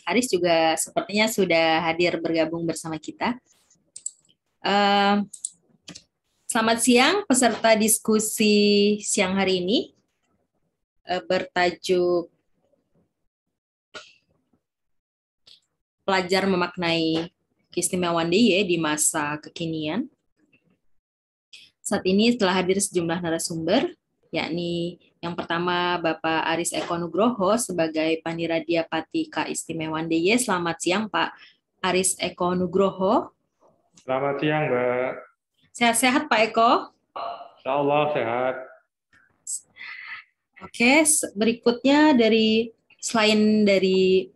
Aris juga sepertinya sudah hadir bergabung bersama kita. Eh, Selamat siang peserta diskusi siang hari ini bertajuk Pelajar Memaknai Keistimewaan DIY di Masa Kekinian. Saat ini telah hadir sejumlah narasumber, yakni yang pertama Bapak Aris Eko Nugroho sebagai Paniradia Pati Keistimewaan DIY. Selamat siang Pak Aris Eko Nugroho. Selamat siang, Mbak. Sehat-sehat Pak Eko? Insya Allah sehat. Oke, berikutnya selain dari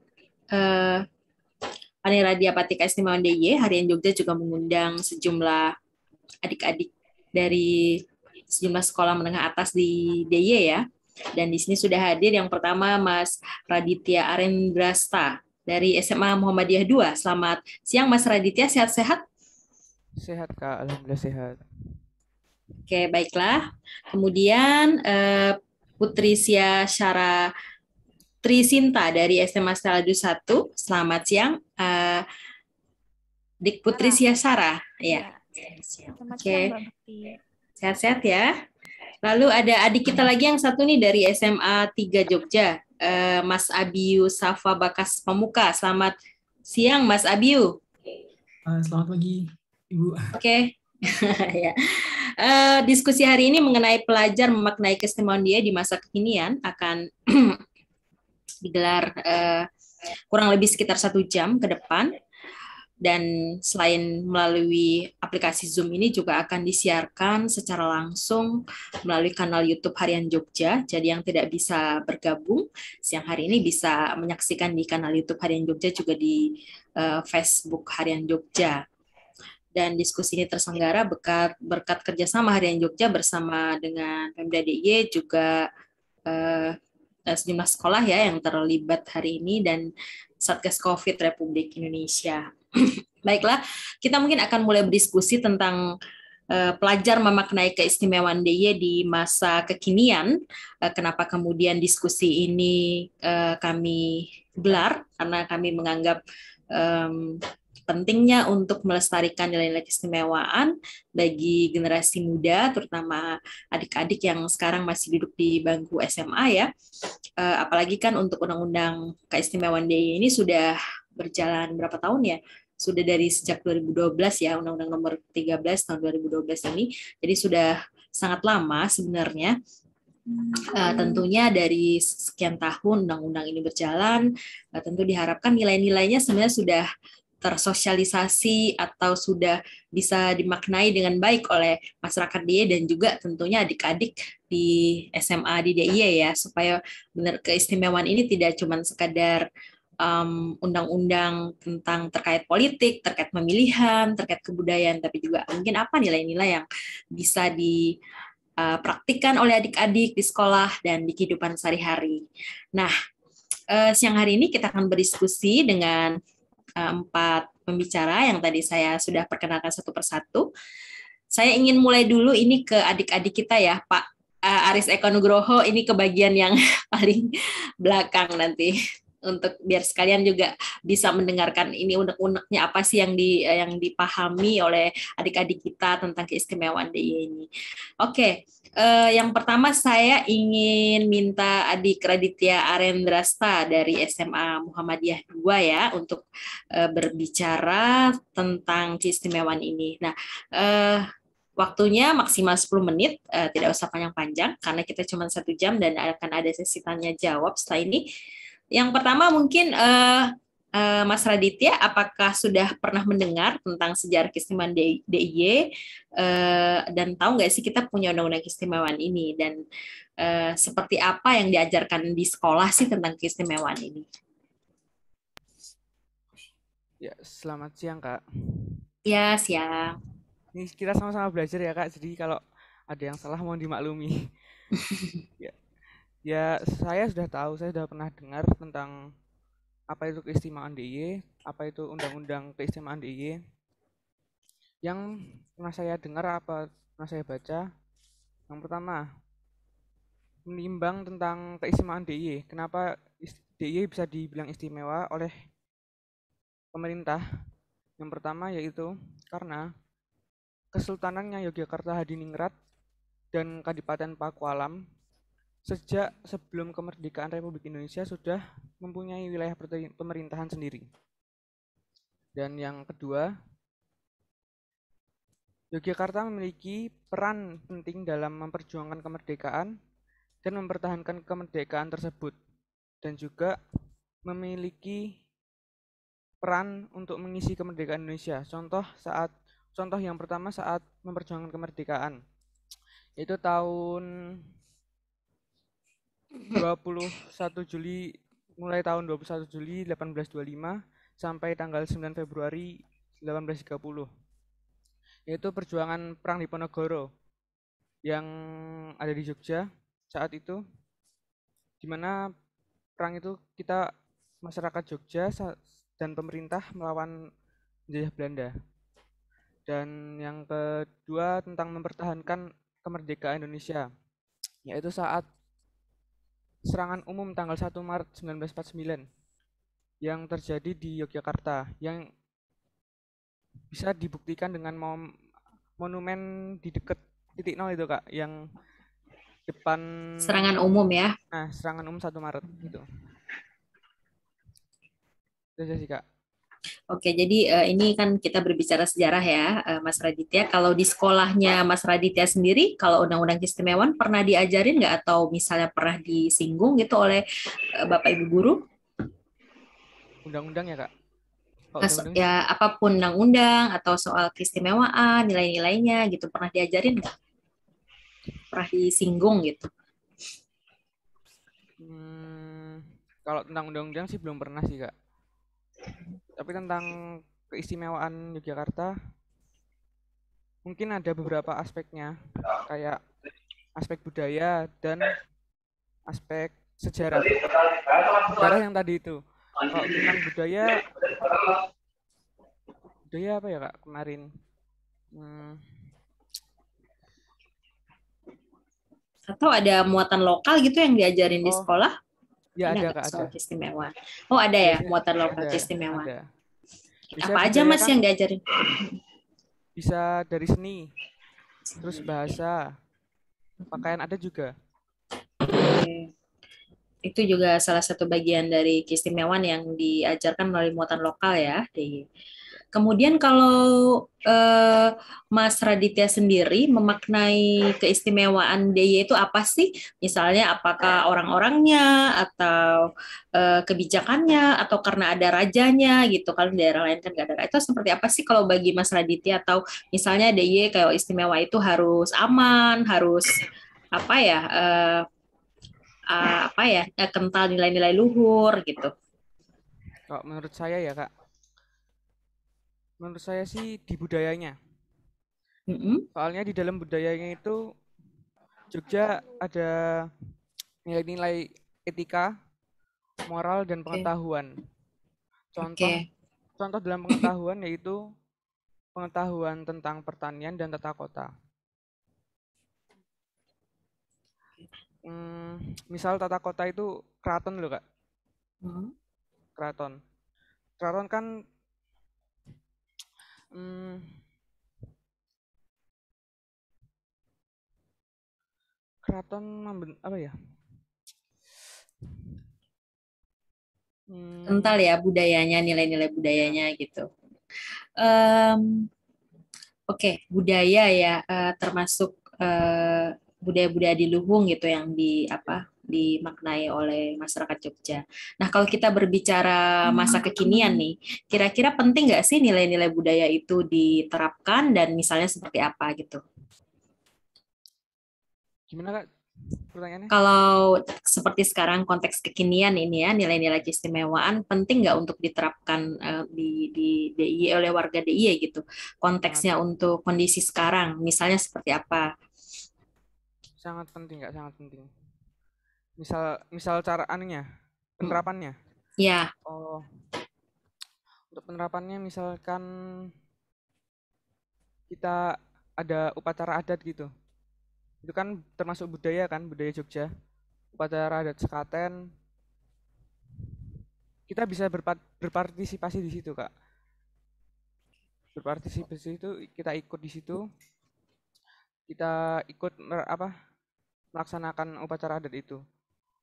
Paniradia Pati Keistimewaan DIY, Harian Jogja juga mengundang sejumlah adik-adik dari sejumlah sekolah menengah atas di DIY ya. Dan di sini sudah hadir yang pertama Mas Raditya Arendrasta dari SMA Muhammadiyah 2. Selamat siang Mas Raditya, sehat-sehat? Sehat Kak, Alhamdulillah sehat. Oke, baiklah. Kemudian Putri Sia Syara Trisinta dari SMA Staladu 1. Selamat siang. Dik Putri Sia Syara. Ya. Oke. Sehat-sehat ya. Lalu ada adik kita lagi yang satu nih dari SMA 3 Jogja, Mas Abiu Safa Bakas Pemuka. Selamat siang Mas Abiu. Selamat pagi Ibu. Oke. Ya. Diskusi hari ini mengenai pelajar memaknai keistimewaan dia di masa kekinian akan digelar kurang lebih sekitar 1 jam ke depan. Dan selain melalui aplikasi Zoom ini juga akan disiarkan secara langsung melalui kanal YouTube Harian Jogja. Jadi yang tidak bisa bergabung siang hari ini bisa menyaksikan di kanal YouTube Harian Jogja, juga di Facebook Harian Jogja. Dan diskusi ini terselenggara berkat kerjasama Harian Jogja bersama dengan Pemda DIY, juga sejumlah sekolah ya yang terlibat hari ini, dan Satgas COVID Republik Indonesia. Baiklah, kita mungkin akan mulai berdiskusi tentang pelajar memaknai keistimewaan DIY di masa kekinian. Kenapa kemudian diskusi ini kami gelar? Karena kami menganggap pentingnya untuk melestarikan nilai-nilai keistimewaan bagi generasi muda, terutama adik-adik yang sekarang masih duduk di bangku SMA ya. Apalagi kan untuk Undang-Undang Keistimewaan DIY ini sudah berjalan berapa tahun ya? Sudah dari sejak 2012 ya, Undang-Undang Nomor 13 tahun 2012 ini. Jadi sudah sangat lama sebenarnya. Tentunya dari sekian tahun Undang-Undang ini berjalan, tentu diharapkan nilai-nilainya sebenarnya sudah tersosialisasi atau sudah bisa dimaknai dengan baik oleh masyarakat DIY dan juga tentunya adik-adik di SMA di DIY ya, supaya benar keistimewaan ini tidak cuma sekadar undang-undang tentang terkait politik, terkait pemilihan, terkait kebudayaan, tapi juga mungkin apa nilai-nilai yang bisa dipraktikkan oleh adik-adik di sekolah dan di kehidupan sehari-hari. Nah, siang hari ini kita akan berdiskusi dengan 4 pembicara yang tadi saya sudah perkenalkan satu persatu. Saya ingin mulai dulu ini ke adik-adik kita ya, Pak Aris Eko Nugroho, ini ke bagian yang paling belakang nanti, untuk biar sekalian juga bisa mendengarkan ini unek-uneknya apa sih yang dipahami oleh adik-adik kita tentang keistimewaan DIY ini. Oke, yang pertama saya ingin minta adik Raditya Arendrasta dari SMA Muhammadiyah 2 ya untuk berbicara tentang keistimewaan ini. Nah, waktunya maksimal 10 menit, tidak usah panjang-panjang karena kita cuma 1 jam dan akan ada sesi tanya jawab setelah ini. Yang pertama mungkin Mas Raditya, apakah sudah pernah mendengar tentang sejarah keistimewaan DIY dan tahu nggak sih kita punya undang-undang keistimewaan ini, dan seperti apa yang diajarkan di sekolah sih tentang keistimewaan ini? Ya, selamat siang Kak. Ya, siang. Ini kita sama-sama belajar ya Kak, jadi kalau ada yang salah mohon dimaklumi. Ya, saya sudah tahu, saya sudah pernah dengar tentang apa itu keistimewaan DIY, apa itu undang-undang keistimewaan DIY. Yang pernah saya dengar, apa pernah saya baca, yang pertama, menimbang tentang keistimewaan DIY. Kenapa DIY bisa dibilang istimewa oleh pemerintah. Yang pertama yaitu karena Kesultanannya Yogyakarta Hadiningrat dan Kadipaten Pakualam sejak sebelum kemerdekaan Republik Indonesia sudah mempunyai wilayah pemerintahan sendiri. Dan yang kedua, Yogyakarta memiliki peran penting dalam memperjuangkan kemerdekaan dan mempertahankan kemerdekaan tersebut, dan juga memiliki peran untuk mengisi kemerdekaan Indonesia. Contoh yang pertama saat memperjuangkan kemerdekaan, yaitu tahun 21 Juli, mulai tahun 21 Juli 1825 sampai tanggal 9 Februari 1830, yaitu perjuangan Perang Diponegoro yang ada di Jogja saat itu, di mana perang itu kita masyarakat Jogja dan pemerintah melawan penjajah Belanda. Dan yang kedua tentang mempertahankan kemerdekaan Indonesia, yaitu saat serangan umum tanggal 1 Maret 1949 yang terjadi di Yogyakarta, yang bisa dibuktikan dengan monumen di dekat titik nol itu Kak, yang depan Serangan umum ya. Nah, serangan umum 1 Maret gitu. Itu aja sih Kak. Oke, jadi ini kan kita berbicara sejarah ya, Mas Raditya. Kalau di sekolahnya Mas Raditya sendiri, kalau Undang-Undang Keistimewaan pernah diajarin nggak atau misalnya pernah disinggung gitu oleh Bapak Ibu guru? Undang-undang ya Kak? Ya, apapun undang-undang atau soal keistimewaan, nilai-nilainya gitu, pernah diajarin nggak? Pernah disinggung gitu? Kalau tentang undang-undang sih belum pernah sih Kak. Tapi tentang keistimewaan Yogyakarta mungkin ada beberapa aspeknya, kayak aspek budaya dan aspek sejarah. Sejarah yang tadi itu. Kalau tentang budaya apa ya Kak kemarin? Atau ada muatan lokal gitu yang diajarin di sekolah? Ya ada Kak, soal keistimewaan. Oh ada ya, muatan lokal keistimewaan. Ada. Apa aja Mas yang diajarin? Bisa dari seni, terus bahasa, pakaian ada juga. Itu juga salah satu bagian dari keistimewaan yang diajarkan melalui muatan lokal ya. Kemudian kalau Mas Raditya sendiri memaknai keistimewaan DIY itu apa sih? Misalnya apakah orang-orangnya atau kebijakannya atau karena ada rajanya gitu. Kalau di daerah lain kan nggak ada. Itu seperti apa sih kalau bagi Mas Raditya? Atau misalnya DIY kayak istimewa itu harus aman, harus apa ya? Kental nilai-nilai luhur gitu. Kalau menurut saya ya Kak, menurut saya sih di budayanya. Soalnya di dalam budayanya itu Jogja ada nilai-nilai etika, moral, dan pengetahuan. Contoh dalam pengetahuan yaitu pengetahuan tentang pertanian dan tata kota. Misal tata kota itu keraton loh Kak. Keraton kan keraton apa ya? Kental ya budayanya, nilai-nilai budayanya gitu. Oke, budaya ya, termasuk budaya-budaya di Luhung gitu yang dimaknai oleh masyarakat Jogja. Nah, kalau kita berbicara masa kekinian nih, kira-kira penting nggak sih nilai-nilai budaya itu diterapkan dan misalnya seperti apa gitu? Gimana Kak pertanyaannya? Kalau seperti sekarang konteks kekinian ini ya, nilai-nilai keistimewaan penting nggak untuk diterapkan di DIY oleh warga DIY gitu? Konteksnya untuk kondisi sekarang, misalnya seperti apa? Sangat penting Kak, sangat penting. Misal cara penerapannya. Ya. Untuk penerapannya misalkan kita ada upacara adat gitu. Itu kan termasuk budaya kan, budaya Jogja. Upacara adat sekaten. kita bisa berpartisipasi di situ, Kak. Berpartisipasi itu kita ikut di situ, kita ikut melaksanakan upacara adat itu.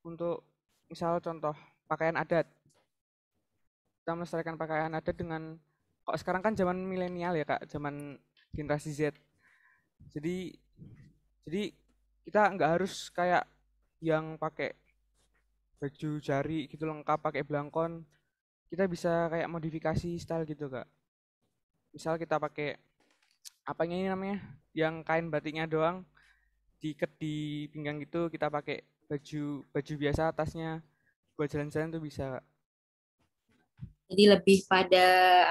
Untuk misal contoh pakaian adat, kita melestarikan pakaian adat dengan kok sekarang kan zaman milenial ya Kak, zaman generasi Z. Jadi jadi kita nggak harus kayak yang pakai baju jari gitu lengkap pakai belangkon. Kita bisa kayak modifikasi style gitu Kak. Misal kita pakai apanya ini namanya, yang kain batiknya doang diikat di pinggang gitu, kita pakai baju baju biasa atasnya buat jalan-jalan tuh bisa Kak. Jadi lebih pada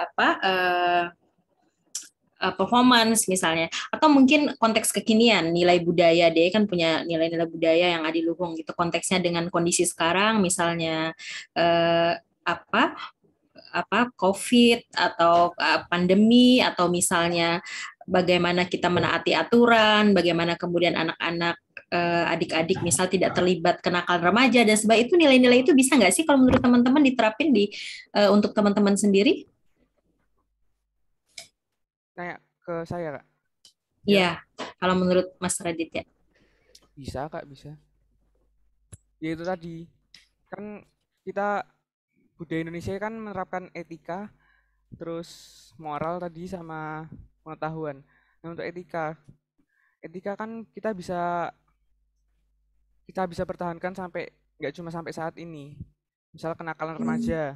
apa performance misalnya, atau mungkin konteks kekinian, nilai budaya, dia kan punya nilai-nilai budaya yang adiluhung gitu, konteksnya dengan kondisi sekarang misalnya eh, apa COVID atau pandemi, atau misalnya bagaimana kita menaati aturan, bagaimana kemudian anak-anak adik-adik misal tidak terlibat kenakalan remaja dan sebagainya. Itu nilai-nilai itu bisa nggak sih kalau menurut teman-teman diterapin di untuk teman-teman sendiri? Kayak ke saya Kak. Iya, kalau menurut Mas Radit ya. Bisa Kak, bisa. Ya itu tadi. Kan kita budaya Indonesia kan menerapkan etika, terus moral tadi sama pengetahuan. Nah, untuk etika kan kita bisa pertahankan sampai nggak cuma sampai saat ini. Misal kenakalan remaja,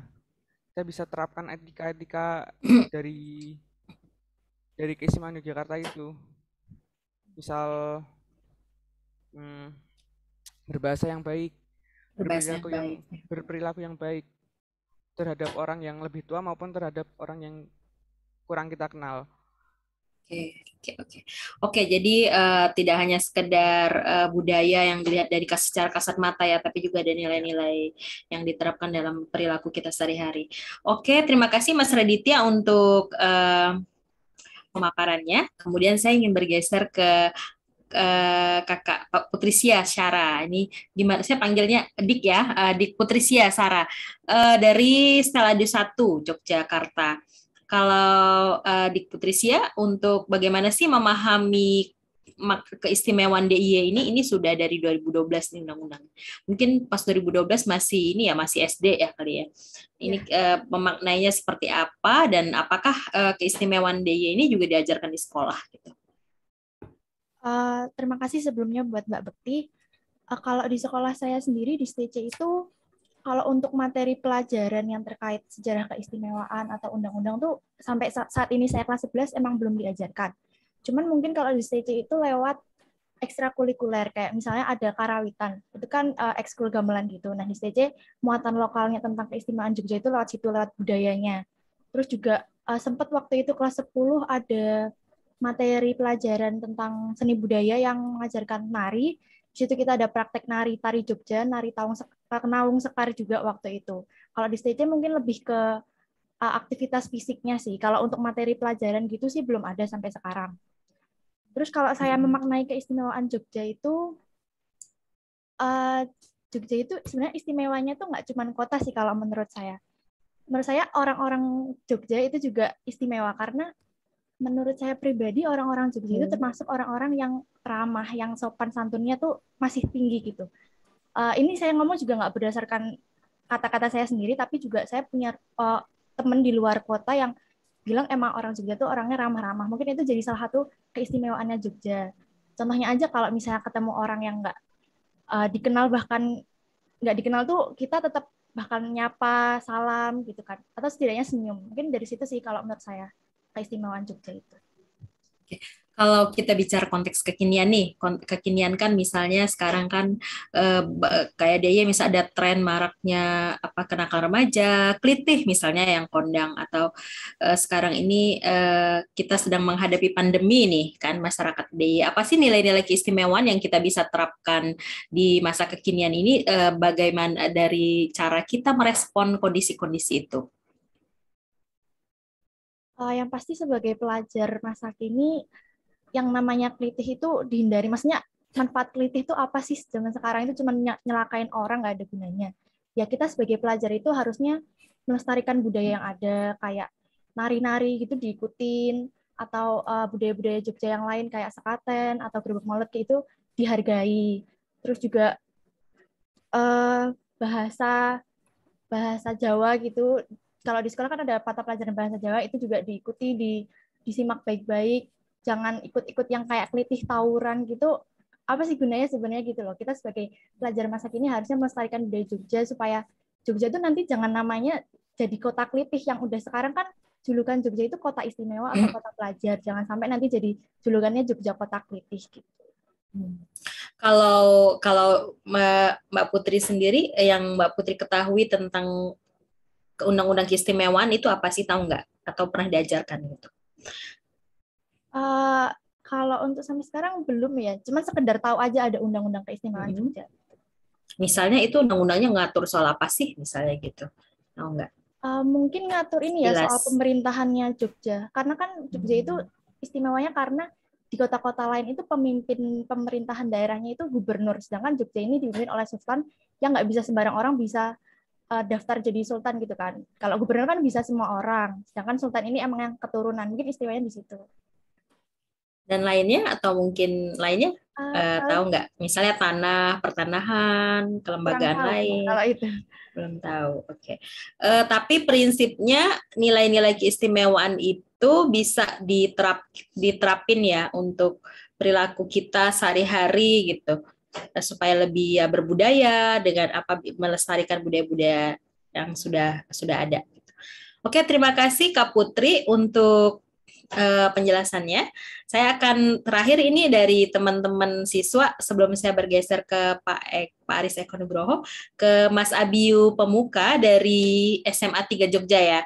kita bisa terapkan etika-etika dari keistimewaan Yogyakarta itu. Misal berbahasa yang baik, Berbahasa yang berperilaku yang baik. berperilaku yang baik terhadap orang yang lebih tua maupun terhadap orang yang kurang kita kenal. Oke. Jadi tidak hanya sekedar budaya yang dilihat dari secara kasat mata ya, tapi juga ada nilai-nilai yang diterapkan dalam perilaku kita sehari-hari. Oke, terima kasih Mas Raditya untuk pemaparannya. Kemudian saya ingin bergeser ke Kakak Putrisya Syara. Ini gimana? Saya panggilnya Dik ya, Dik Putrisya Syara dari Steladius 1 Yogyakarta. Kalau Dik Putrisya, untuk bagaimana sih memahami keistimewaan DIY ini sudah dari 2012 nih undang-undang. Mungkin pas 2012 masih ini ya, masih SD ya kali ya. Ini memaknainya seperti apa dan apakah keistimewaan DIY ini juga diajarkan di sekolah gitu. Terima kasih sebelumnya buat Mbak Bekti. Kalau di sekolah saya sendiri di STC itu, kalau untuk materi pelajaran yang terkait sejarah keistimewaan atau undang-undang tuh sampai saat ini saya kelas 11 emang belum diajarkan. Cuman mungkin kalau di STC itu lewat ekstrakurikuler, kayak misalnya ada karawitan, itu kan ekskul gamelan gitu. Nah di STC muatan lokalnya tentang keistimewaan Jogja itu lewat situ, lewat budayanya. Terus juga sempat waktu itu kelas 10 ada materi pelajaran tentang seni budaya yang mengajarkan nari. Di situ kita ada praktek nari tari Jogja, nari Nawung Sekar juga waktu itu. Kalau di STC mungkin lebih ke aktivitas fisiknya sih. Kalau untuk materi pelajaran gitu sih belum ada sampai sekarang. Terus kalau saya memaknai keistimewaan Jogja itu, Jogja itu sebenarnya istimewanya tuh nggak cuma kota sih kalau menurut saya. Menurut saya orang-orang Jogja itu juga istimewa karena menurut saya pribadi orang-orang Jogja itu termasuk orang-orang yang ramah, yang sopan santunnya tuh masih tinggi gitu. Ini saya ngomong juga nggak berdasarkan kata-kata saya sendiri, tapi juga saya punya teman di luar kota yang bilang emang orang Jogja tuh orangnya ramah-ramah. Mungkin itu jadi salah satu keistimewaannya Jogja. Contohnya aja kalau misalnya ketemu orang yang nggak dikenal, bahkan nggak dikenal tuh kita tetap bahkan nyapa, salam gitu kan. Atau setidaknya senyum. Mungkin dari situ sih kalau menurut saya keistimewaan Jogja itu. Oke. Kalau kita bicara konteks kekinian nih, kekinian kan misalnya sekarang kan kayak dia misal ada tren maraknya kenakalan remaja, klitih misalnya yang kondang, atau sekarang ini kita sedang menghadapi pandemi nih kan masyarakat DIY. Apa sih nilai-nilai keistimewaan yang kita bisa terapkan di masa kekinian ini, bagaimana dari cara kita merespon kondisi-kondisi itu? Yang pasti sebagai pelajar masa kini, yang namanya klitih itu dihindari. Maksudnya manfaat klitih itu apa sih? Zaman sekarang itu cuma nyelakain orang, nggak ada gunanya. ya kita sebagai pelajar itu harusnya melestarikan budaya yang ada, kayak nari-nari gitu diikutin, atau budaya-budaya Jogja yang lain kayak sekaten atau gerobak molet itu dihargai. Terus juga bahasa Jawa gitu. Kalau di sekolah kan ada mata pelajaran bahasa Jawa, itu juga diikuti, disimak baik-baik. Jangan ikut-ikut yang kayak kelitih tawuran gitu. Apa sih gunanya sebenarnya gitu loh. Kita sebagai pelajar masa kini harusnya melestarikan budaya Jogja supaya Jogja itu nanti jangan namanya jadi kota kelitih yang udah sekarang kan julukan Jogja itu kota istimewa atau kota pelajar. Jangan sampai nanti jadi julukannya Jogja kota kelitih gitu. Kalau Mbak Putri sendiri, yang Mbak Putri ketahui tentang undang-undang keistimewaan itu apa sih, tahu nggak? Atau pernah diajarkan gitu? Kalau untuk sampai sekarang belum ya, cuma sekedar tahu aja ada undang-undang keistimewaan Jogja. Misalnya itu undang-undangnya ngatur soal apa sih, misalnya gitu? Tahu nggak? Mungkin ngatur ini ya, Jelas. soal pemerintahannya Jogja. Karena kan Jogja itu istimewanya karena di kota-kota lain itu pemimpin pemerintahan daerahnya itu gubernur, sedangkan Jogja ini dipimpin oleh sultan yang nggak bisa sembarang orang bisa daftar jadi sultan gitu kan. Kalau gubernur kan bisa semua orang, sedangkan sultan ini emang yang keturunan, mungkin istimewanya di situ. Dan lainnya, atau mungkin lainnya tahu nggak? Misalnya tanah, pertanahan, kelembagaan lain. Kalau itu Belum tahu. Oke. Tapi prinsipnya nilai-nilai keistimewaan itu bisa diterapin ya untuk perilaku kita sehari-hari gitu, supaya lebih ya berbudaya dengan melestarikan budaya-budaya yang sudah ada. Oke, terima kasih Kak Putri untuk penjelasannya. Saya akan terakhir ini dari teman-teman siswa sebelum saya bergeser ke Pak Aris Eko Nugroho, ke Mas Abiu Pemuka dari SMA 3 Jogja ya.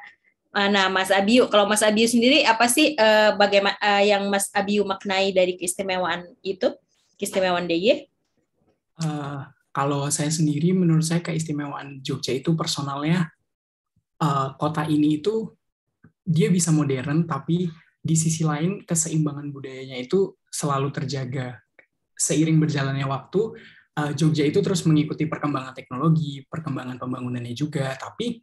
Nah, Mas Abiu, kalau Mas Abiu sendiri apa sih bagaimana yang Mas Abiu maknai dari keistimewaan itu, keistimewaan DIY? Kalau saya sendiri, menurut saya keistimewaan Jogja itu personalnya, kota ini itu dia bisa modern, tapi di sisi lain keseimbangan budayanya itu selalu terjaga. Seiring berjalannya waktu, Jogja itu terus mengikuti perkembangan teknologi, perkembangan pembangunannya juga, tapi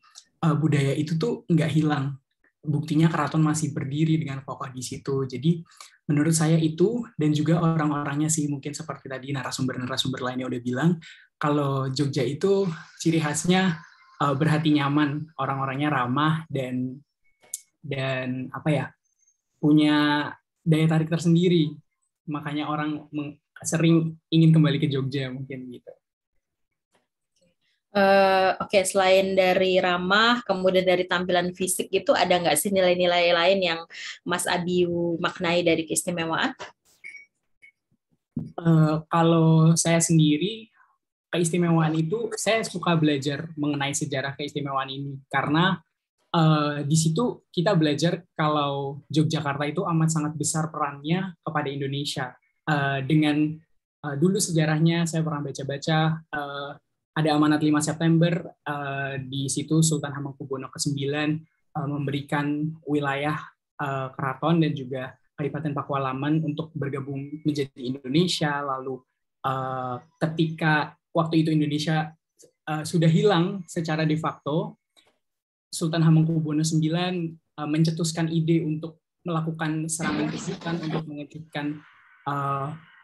budaya itu tuh nggak hilang. Buktinya keraton masih berdiri dengan kokoh di situ. Jadi menurut saya itu, dan juga orang-orangnya sih, mungkin seperti tadi narasumber-narasumber lainnya udah bilang, kalau Jogja itu ciri khasnya berhati nyaman, orang-orangnya ramah, dan apa ya, punya daya tarik tersendiri. Makanya orang sering ingin kembali ke Jogja mungkin gitu. Oke, selain dari ramah, kemudian dari tampilan fisik itu, ada nggak sih nilai-nilai lain yang Mas Abiu maknai dari keistimewaan? Kalau saya sendiri, keistimewaan itu, saya suka belajar mengenai sejarah keistimewaan ini, karena di situ kita belajar kalau Yogyakarta itu amat sangat besar perannya kepada Indonesia. Dengan dulu sejarahnya saya pernah baca-baca, ada amanat 5 September, di situ Sultan Hamengkubuwono ke-9 memberikan wilayah keraton dan juga Kadipaten Pakualaman untuk bergabung menjadi Indonesia. Lalu ketika waktu itu Indonesia sudah hilang secara de facto, Sultan Hamengkubuwono IX mencetuskan ide untuk melakukan serangan ke Sultan untuk mengejutkan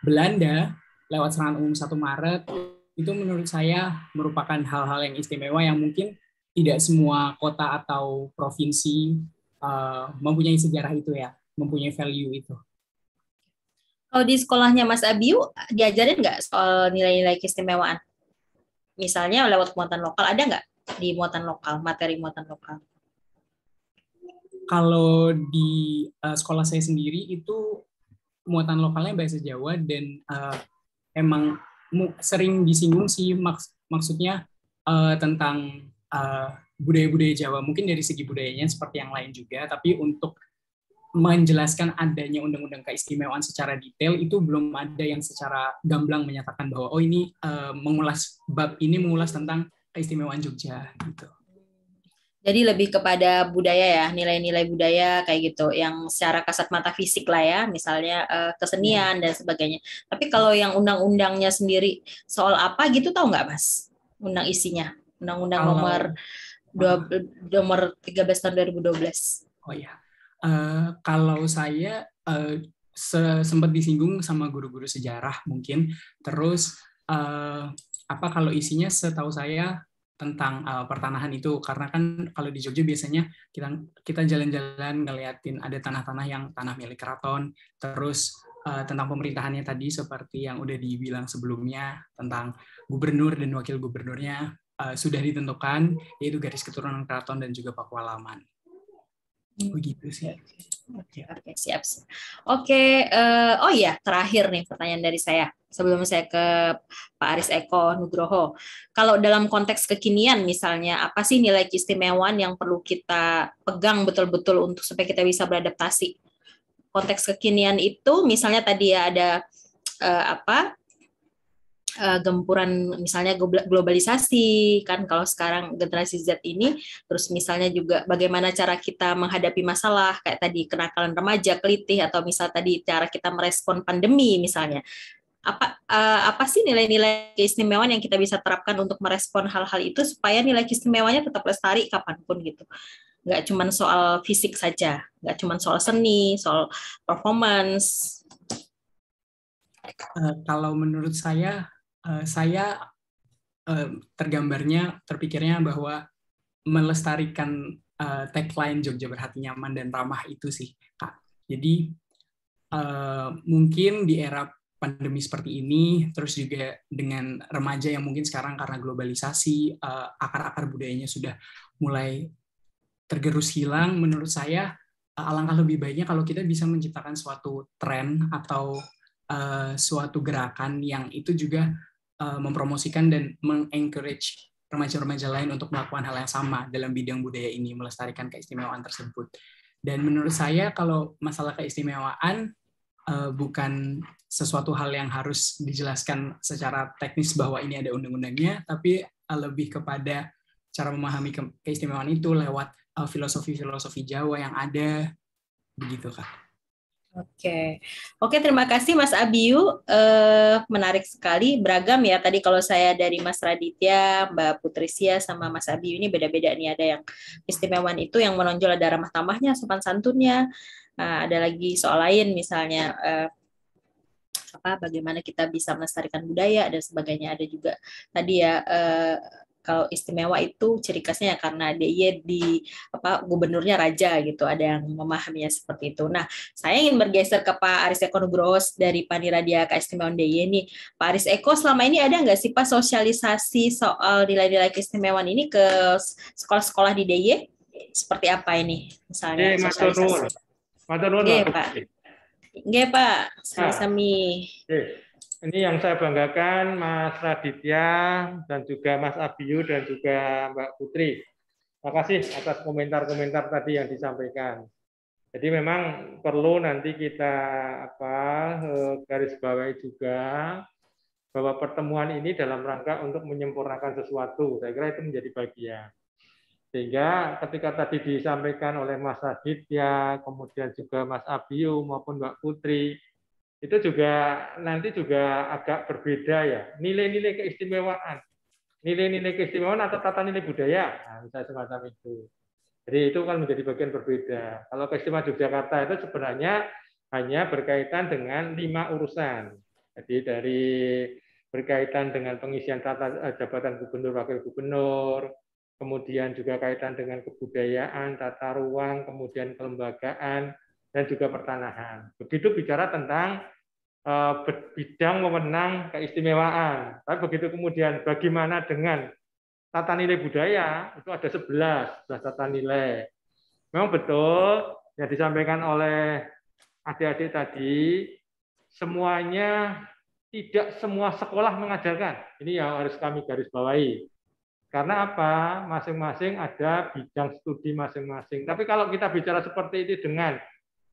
Belanda lewat serangan umum 1 Maret. Itu menurut saya merupakan hal-hal yang istimewa yang mungkin tidak semua kota atau provinsi mempunyai sejarah itu ya, mempunyai value itu. Kalau di sekolahnya Mas Abiu, diajarin nggak soal nilai-nilai keistimewaan? Misalnya lewat muatan lokal, ada nggak di muatan lokal, materi muatan lokal? Kalau di sekolah saya sendiri itu muatan lokalnya bahasa Jawa, dan emang sering disinggung sih, maksudnya tentang budaya-budaya Jawa, mungkin dari segi budayanya seperti yang lain juga, tapi untuk menjelaskan adanya undang-undang keistimewaan secara detail itu belum ada yang secara gamblang menyatakan bahwa oh ini mengulas bab ini mengulas tentang keistimewaan Jogja gitu. Jadi lebih kepada budaya ya, nilai-nilai budaya kayak gitu, yang secara kasat mata fisik lah ya, misalnya kesenian dan sebagainya. Tapi kalau yang undang-undangnya sendiri soal apa gitu, tahu nggak Mas? Undang isinya? Undang-Undang Kalau nomor 13 tahun 2012. Oh ya, kalau saya sempat disinggung sama guru-guru sejarah mungkin. Terus apa kalau isinya setahu saya tentang pertanahan itu, karena kan kalau di Jogja biasanya kita jalan-jalan ngeliatin ada tanah-tanah yang tanah milik keraton. Terus tentang pemerintahannya tadi seperti yang udah dibilang sebelumnya tentang gubernur dan wakil gubernurnya sudah ditentukan, yaitu garis keturunan keraton dan juga pakualaman. Begitu sih. Oke, siap. Oke, oh iya, terakhir nih pertanyaan dari saya sebelum saya ke Pak Aris Eko Nugroho. Kalau dalam konteks kekinian misalnya, apa sih nilai keistimewaan yang perlu kita pegang betul-betul untuk supaya kita bisa beradaptasi? Konteks kekinian itu misalnya tadi ya ada gempuran misalnya globalisasi kan, kalau sekarang generasi Z ini, terus misalnya juga bagaimana cara kita menghadapi masalah kayak tadi kenakalan remaja, kelitih, atau misal tadi cara kita merespon pandemi misalnya. Apa sih nilai-nilai keistimewaan yang kita bisa terapkan untuk merespon hal-hal itu supaya nilai keistimewaannya tetap lestari kapanpun gitu. Nggak cuma soal fisik saja, nggak cuma soal seni, soal performance. Kalau menurut saya terpikirnya bahwa melestarikan tagline Jogja Berhati Nyaman dan Ramah itu sih, Kak. Jadi mungkin di era pandemi seperti ini, terus juga dengan remaja yang mungkin sekarang karena globalisasi, akar-akar budayanya sudah mulai tergerus hilang, menurut saya alangkah lebih baiknya kalau kita bisa menciptakan suatu tren atau suatu gerakan yang itu juga mempromosikan dan mengencourage remaja-remaja lain untuk melakukan hal yang sama dalam bidang budaya ini, melestarikan keistimewaan tersebut. Dan menurut saya kalau masalah keistimewaan bukan sesuatu hal yang harus dijelaskan secara teknis bahwa ini ada undang-undangnya, tapi lebih kepada cara memahami keistimewaan itu lewat filosofi-filosofi Jawa yang ada, begitu Kak. Oke, terima kasih Mas Abiyu. Menarik sekali, beragam ya. Tadi kalau saya dari Mas Raditya, Mbak Putrisya, sama Mas Abiyu ini beda-beda nih. Ada yang istimewaan itu yang menonjol ada ramah tamahnya, sopan santunnya. Ada lagi soal lain misalnya bagaimana kita bisa melestarikan budaya dan sebagainya. Ada juga tadi ya. Kalau istimewa itu ciri khasnya ya karena dia gubernurnya raja gitu, ada yang memahaminya seperti itu. Nah, saya ingin bergeser ke Pak Aris Eko Nugroho dari Paniradia Keistimewaan DIY nih. Pak Aris Eko, selama ini ada nggak sih Pak sosialisasi soal nilai-nilai keistimewaan ini ke sekolah-sekolah di DIY? Seperti apa ini misalnya sosialisasi? Nggih, Pak. Nggih, Pak. Sami-sami. Ini yang saya banggakan Mas Raditya dan juga Mas Abiyu dan juga Mbak Putri. Terima kasih atas komentar-komentar tadi yang disampaikan. Jadi memang perlu nanti kita garis bawahi juga bahwa pertemuan ini dalam rangka untuk menyempurnakan sesuatu. Saya kira itu menjadi bagian. Sehingga ketika tadi disampaikan oleh Mas Raditya, kemudian juga Mas Abiyu maupun Mbak Putri, itu juga nanti juga agak berbeda ya, nilai-nilai keistimewaan atau tata nilai budaya, misalnya semacam itu. Jadi itu kan menjadi bagian berbeda. Kalau keistimewaan Yogyakarta itu sebenarnya hanya berkaitan dengan 5 urusan. Jadi dari berkaitan dengan pengisian jabatan gubernur, wakil gubernur, kemudian juga kaitan dengan kebudayaan, tata ruang, kemudian kelembagaan, dan juga pertanahan. Begitu bicara tentang bidang wewenang keistimewaan. Tapi begitu kemudian bagaimana dengan tata nilai budaya, itu ada 11 tata nilai. Memang betul yang disampaikan oleh adik-adik tadi, semuanya tidak semua sekolah mengajarkan. Ini yang harus kami garis bawahi. Karena apa? Masing-masing ada bidang studi masing-masing. Tapi kalau kita bicara seperti itu dengan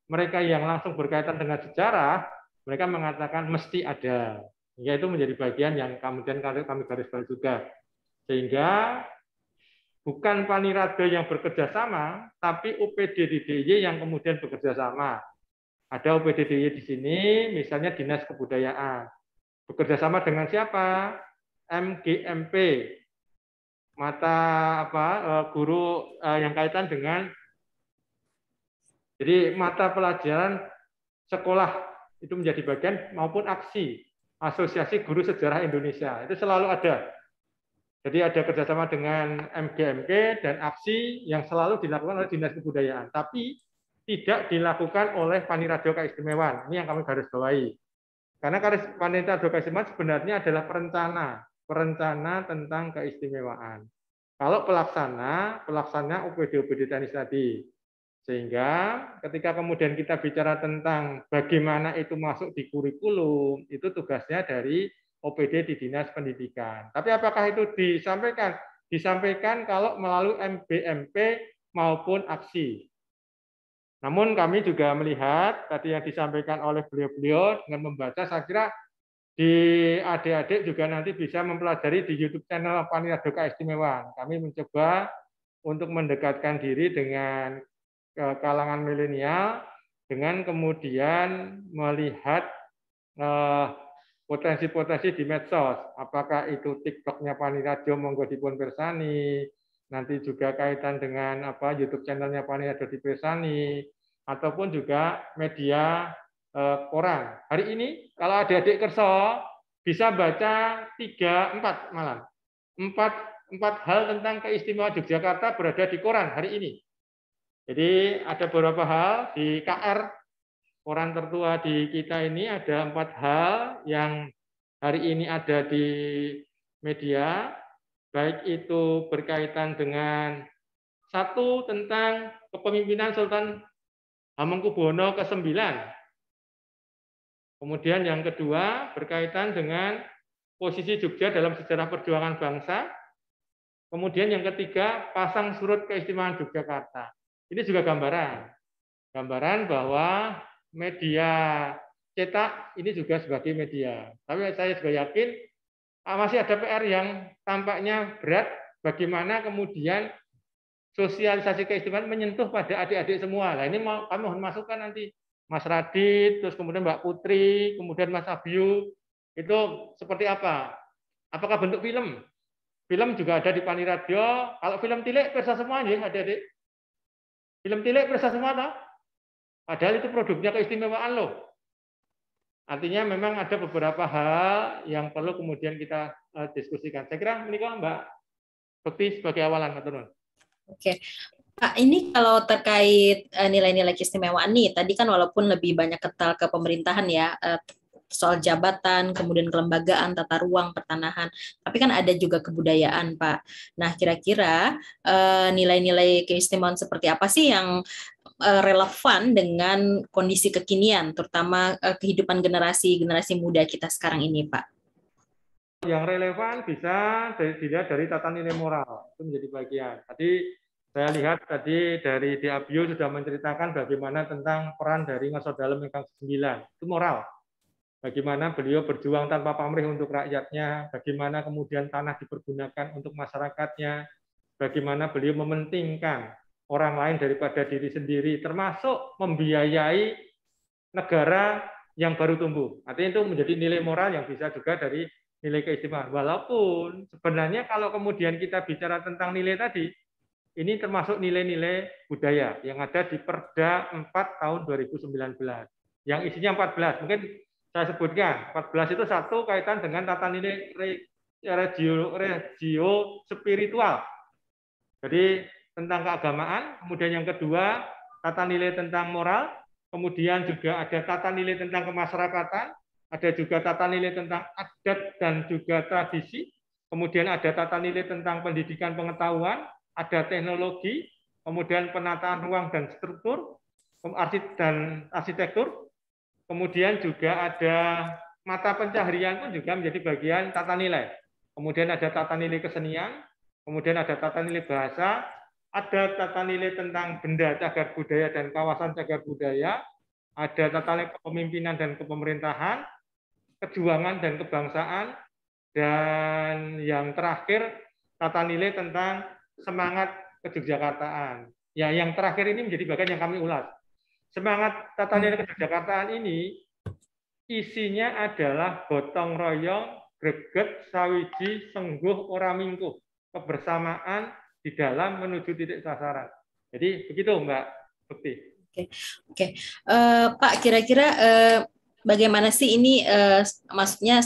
mereka yang langsung berkaitan dengan sejarah, mereka mengatakan mesti ada. Yaitu menjadi bagian yang kemudian kami garis bawahi juga. Sehingga bukan Panirada yang bekerja sama, tapi UPD di DIY yang kemudian bekerja sama. Ada UPD DIY di sini, misalnya Dinas Kebudayaan. Bekerja sama dengan siapa? MGMP, mata guru yang kaitan dengan, jadi mata pelajaran sekolah itu menjadi bagian, maupun aksi Asosiasi Guru Sejarah Indonesia itu selalu ada. Jadi ada kerjasama dengan MGMK dan aksi yang selalu dilakukan oleh Dinas Kebudayaan, tapi tidak dilakukan oleh Paniradio Keistimewaan. Ini yang kami garis bawahi. Karena Paniradio Keistimewaan sebenarnya adalah perencana tentang keistimewaan. Kalau pelaksana OPD teknis tadi. Sehingga ketika kemudian kita bicara tentang bagaimana itu masuk di kurikulum, itu tugasnya dari OPD di Dinas Pendidikan. Tapi apakah itu disampaikan? Disampaikan kalau melalui MBMP maupun aksi. Namun kami juga melihat tadi yang disampaikan oleh beliau-beliau dengan membaca, saya kira di adik-adik juga nanti bisa mempelajari di YouTube channel Paniradio Keistimewaan. Kami mencoba untuk mendekatkan diri dengan kalangan milenial dengan kemudian melihat potensi-potensi di medsos. Apakah itu TikTok-nya Paniradio, monggo dipun pirsani, nanti juga kaitan dengan YouTube channel-nya Paniradio dipirsani, ataupun juga media koran. Hari ini kalau adik-adik kerso bisa baca 3-4 malam. 4 hal tentang keistimewaan Yogyakarta berada di koran hari ini. Jadi ada beberapa hal di KR, koran tertua di kita ini, ada 4 hal yang hari ini ada di media, baik itu berkaitan dengan 1 tentang kepemimpinan Sultan Hamengkubuwono ke-9. Kemudian yang kedua berkaitan dengan posisi Jogja dalam sejarah perjuangan bangsa. Kemudian yang ketiga, pasang surut keistimewaan Yogyakarta. Ini juga gambaran bahwa media cetak ini juga sebagai media. Tapi saya juga yakin masih ada PR yang tampaknya berat, bagaimana kemudian sosialisasi keistimewaan menyentuh pada adik-adik semua. Nah, ini kami mohon masukan nanti Mas Radit, terus kemudian Mbak Putri, kemudian Mas Abiyu, itu seperti apa? Apakah bentuk film? Film juga ada di Paniradio. Kalau film tilik persa semua ya, adik-adik. Film tilik persa semua toh? Padahal itu produknya keistimewaan loh. Artinya memang ada beberapa hal yang perlu kemudian kita diskusikan. Saya kira ini kok Mbak Bekti sebagai awalan. Oke. Pak, ini kalau terkait nilai-nilai keistimewaan nih, tadi kan walaupun lebih banyak kental ke pemerintahan ya, soal jabatan, kemudian kelembagaan, tata ruang, pertanahan, tapi kan ada juga kebudayaan, Pak. Nah, kira-kira nilai-nilai keistimewaan seperti apa sih yang relevan dengan kondisi kekinian, terutama kehidupan generasi muda kita sekarang ini, Pak? Yang relevan bisa dilihat dari tata nilai moral, itu menjadi bagian. Tadi saya lihat tadi dari Diabio sudah menceritakan bagaimana tentang peran dari Ngaso Dalem yang ke-9, itu moral. Bagaimana beliau berjuang tanpa pamrih untuk rakyatnya, bagaimana kemudian tanah dipergunakan untuk masyarakatnya, bagaimana beliau mementingkan orang lain daripada diri sendiri, termasuk membiayai negara yang baru tumbuh. Artinya itu menjadi nilai moral yang bisa juga dari nilai keistimewaan. Walaupun sebenarnya kalau kemudian kita bicara tentang nilai tadi, ini termasuk nilai-nilai budaya yang ada di Perda 4 tahun 2019. Yang isinya 14. Mungkin saya sebutkan, 14 itu 1 kaitan dengan tata nilai regio spiritual. Jadi tentang keagamaan, kemudian yang kedua tata nilai tentang moral, kemudian juga ada tata nilai tentang kemasyarakatan, ada juga tata nilai tentang adat dan juga tradisi, kemudian ada tata nilai tentang pendidikan pengetahuan, ada teknologi, kemudian penataan ruang dan struktur, dan arsitektur, kemudian juga ada mata pencaharian pun juga menjadi bagian tata nilai. Kemudian ada tata nilai kesenian, kemudian ada tata nilai bahasa, ada tata nilai tentang benda cagar budaya dan kawasan cagar budaya, ada tata nilai kepemimpinan dan kepemerintahan, kejuangan dan kebangsaan, dan yang terakhir tata nilai tentang semangat kejogjakartaan. Ya, yang terakhir ini menjadi bagian yang kami ulas. Semangat tata nilai kejogjakartaan ini isinya adalah gotong royong, greget, sawiji, sengguh, ora mingkuh. kebersamaan di dalam menuju titik sasaran. Jadi begitu Mbak Bekti. Oke. Pak, kira-kira bagaimana sih ini maksudnya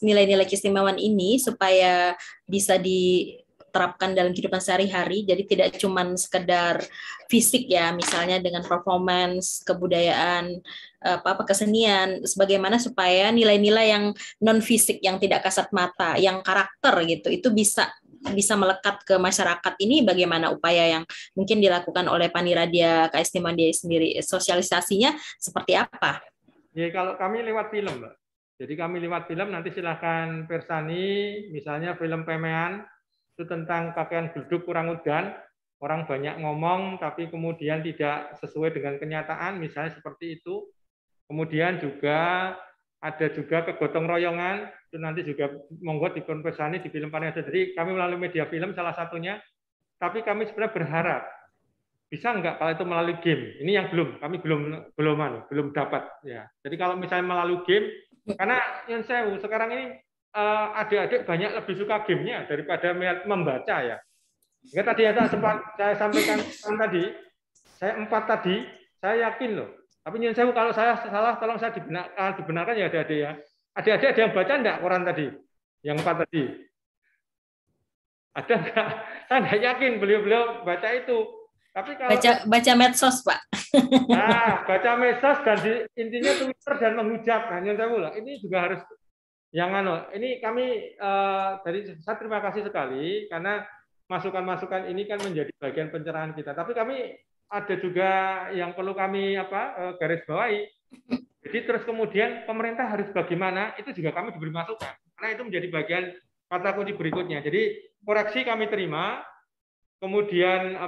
nilai-nilai keistimewaan ini supaya bisa diterapkan dalam kehidupan sehari-hari, jadi tidak cuma sekedar fisik ya, misalnya dengan performance, kebudayaan, kesenian, sebagaimana supaya nilai-nilai yang non fisik, yang tidak kasat mata, yang karakter gitu, itu bisa melekat ke masyarakat. Ini bagaimana upaya yang mungkin dilakukan oleh Paniradia Keistimewaan dia sendiri? Sosialisasinya seperti apa? Ya, kalau kami lewat film, Mbak. Jadi kami lewat film, nanti silahkan Persani, misalnya film Pemean, itu tentang kakek gelduk kurang udan, orang banyak ngomong, tapi kemudian tidak sesuai dengan kenyataan, misalnya seperti itu. Kemudian juga ada juga kegotong royongan, itu nanti juga monggo dikonversasi di film Paniradia. Jadi kami melalui media film salah satunya, tapi kami sebenarnya berharap bisa nggak kalau itu melalui game. Ini yang kami belum dapat ya. Jadi kalau misalnya melalui game, karena yang saya sekarang ini adik-adik banyak lebih suka gamenya daripada membaca ya. Enggak, tadi yang saya sampaikan tadi, saya 4 tadi, saya yakin loh. Tapi nyun sewu kalau saya salah, tolong saya dibenarkan ya adik-adik ya. Adik-adik ada yang baca enggak koran tadi? Yang 4 tadi? Ada enggak? Saya enggak yakin beliau-beliau baca itu. Tapi kalau baca medsos, Pak. Nah, baca medsos dan intinya Twitter dan menghujat. Nah, nyun sewu lah. Ini juga harus yang ini kami saya terima kasih sekali karena masukan-masukan ini kan menjadi bagian pencerahan kita. Tapi kami ada juga yang perlu kami garis bawahi. Jadi terus kemudian pemerintah harus bagaimana, itu juga kami diberi masukan. Karena itu menjadi bagian kata kunci berikutnya. Jadi koreksi kami terima, kemudian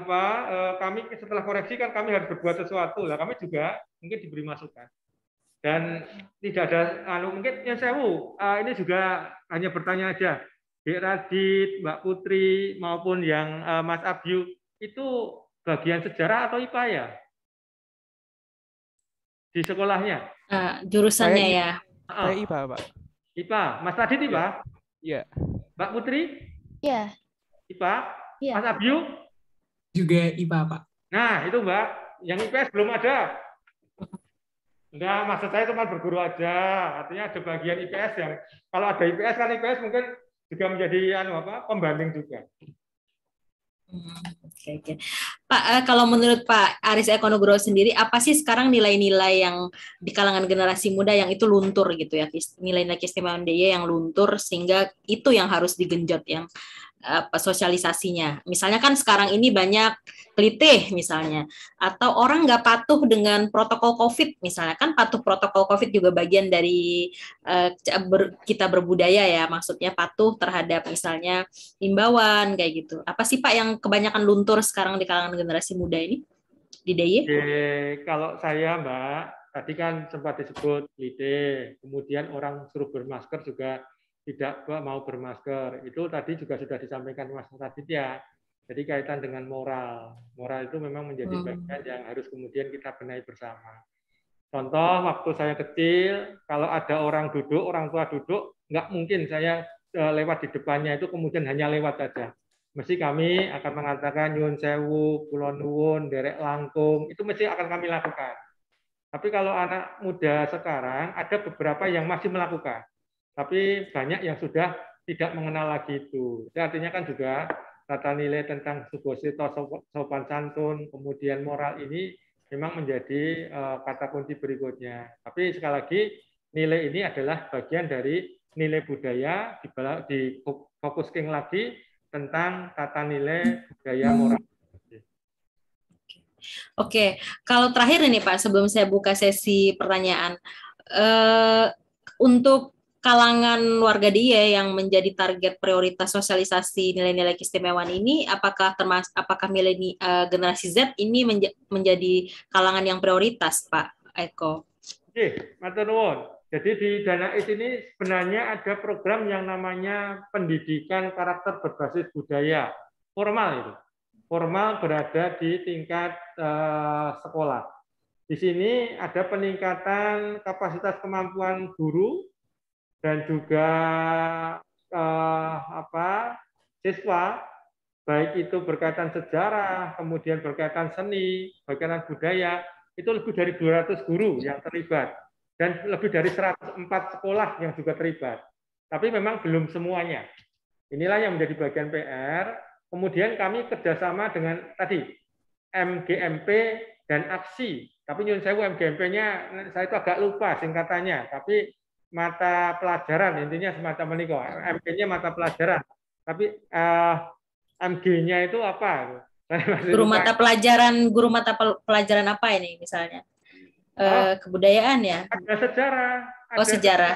kami setelah koreksi kan kami harus berbuat sesuatu. Lah kami juga mungkin diberi masukan. Dan tidak ada mungkin yang sewu, ini juga hanya bertanya aja. Dek Radit, Mbak Putri maupun yang Mas Abyu itu bagian sejarah atau IPA ya? Di sekolahnya? Jurusannya ya. Saya IPA, Pak. IPA. Mas Radit IPA? Iya. Mbak Putri? Iya. IPA? Iya. Mas Abyu? Juga IPA, Pak. Nah, itu Mbak. Yang IPS belum ada. Enggak, maksud saya cuma berguru aja. Artinya ada bagian IPS yang, kalau ada IPS kan IPS mungkin juga menjadi pembanding juga. Oke. Pak, kalau menurut Pak Aris Eko Nugroho sendiri, apa sih sekarang nilai-nilai yang di kalangan generasi muda yang itu luntur gitu ya, nilai-nilai keistimewaan DIY yang luntur sehingga itu yang harus digenjot, yang sosialisasinya. Misalnya kan sekarang ini banyak kelitih misalnya, atau orang nggak patuh dengan protokol COVID misalnya, kan patuh protokol COVID juga bagian dari kita berbudaya ya, maksudnya patuh terhadap misalnya himbauan kayak gitu. Apa sih Pak yang kebanyakan luntur sekarang di kalangan generasi muda ini di DIY? Kalau saya Mbak, tadi kan sempat disebut kelitih, kemudian orang suruh bermasker juga tidak mau bermasker. Itu tadi juga sudah disampaikan Mas Raditya. Jadi kaitan dengan moral. Moral itu memang menjadi bagian yang harus kemudian kita benahi bersama. Contoh, waktu saya kecil, kalau ada orang tua duduk, nggak mungkin saya lewat di depannya itu kemudian hanya lewat saja. Mesti kami akan mengatakan nyun sewu, kulon nuwun, derek langkung, itu mesti akan kami lakukan. Tapi kalau anak muda sekarang, ada beberapa yang masih melakukan. Tapi banyak yang sudah tidak mengenal lagi itu. Jadi artinya kan juga tata nilai tentang subosito, sopan santun, kemudian moral ini memang menjadi kata kunci berikutnya. Tapi sekali lagi nilai ini adalah bagian dari nilai budaya, difokuskan lagi tentang tata nilai budaya moral. Oke, kalau terakhir ini Pak, sebelum saya buka sesi pertanyaan, untuk kalangan warga DIY yang menjadi target prioritas sosialisasi nilai-nilai keistimewaan ini, apakah generasi Z ini menjadi kalangan yang prioritas, Pak Eko? Oke, matur nuwun. Jadi di Danais ini sebenarnya ada program yang namanya pendidikan karakter berbasis budaya formal itu. Formal berada di tingkat sekolah. Di sini ada peningkatan kapasitas kemampuan guru dan juga siswa baik itu berkaitan sejarah, kemudian berkaitan seni, berkaitan budaya, itu lebih dari 200 guru yang terlibat dan lebih dari 104 sekolah yang juga terlibat. Tapi memang belum semuanya. Inilah yang menjadi bagian PR. Kemudian kami kerjasama dengan tadi MGMP dan AKSI. Tapi nyun sewu MGMP-nya saya itu agak lupa singkatannya. Tapi mata pelajaran intinya semacam ini kok. MP-nya mata pelajaran. Tapi MG-nya itu apa? Guru mata pelajaran apa ini misalnya? Kebudayaan ya? Ada sejarah. Oh, sejarah.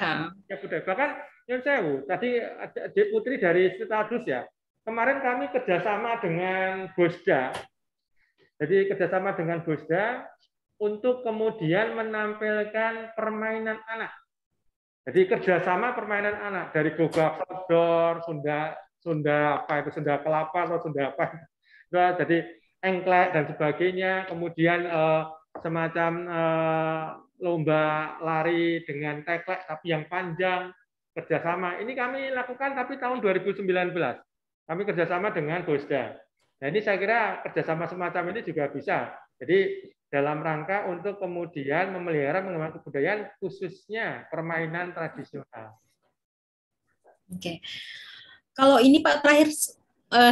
Ya, budaya. Bahkan nyun sewu, tadi Adik Putri dari Stadus ya. Kemarin kami kerjasama dengan Bosda. Jadi kerjasama dengan Bosda untuk kemudian menampilkan permainan anak. Jadi kerjasama permainan anak dari gogak sodor, Sunda kelapa atau Sunda apa, jadi engklek dan sebagainya. Kemudian semacam lomba lari dengan teklek tapi yang panjang, kerjasama. Ini kami lakukan tapi tahun 2019. Kami kerjasama dengan Bosda. Nah ini saya kira kerjasama semacam ini juga bisa. Jadi dalam rangka untuk kemudian memelihara mengembangkan kebudayaan khususnya permainan tradisional. Oke. Kalau ini Pak terakhir,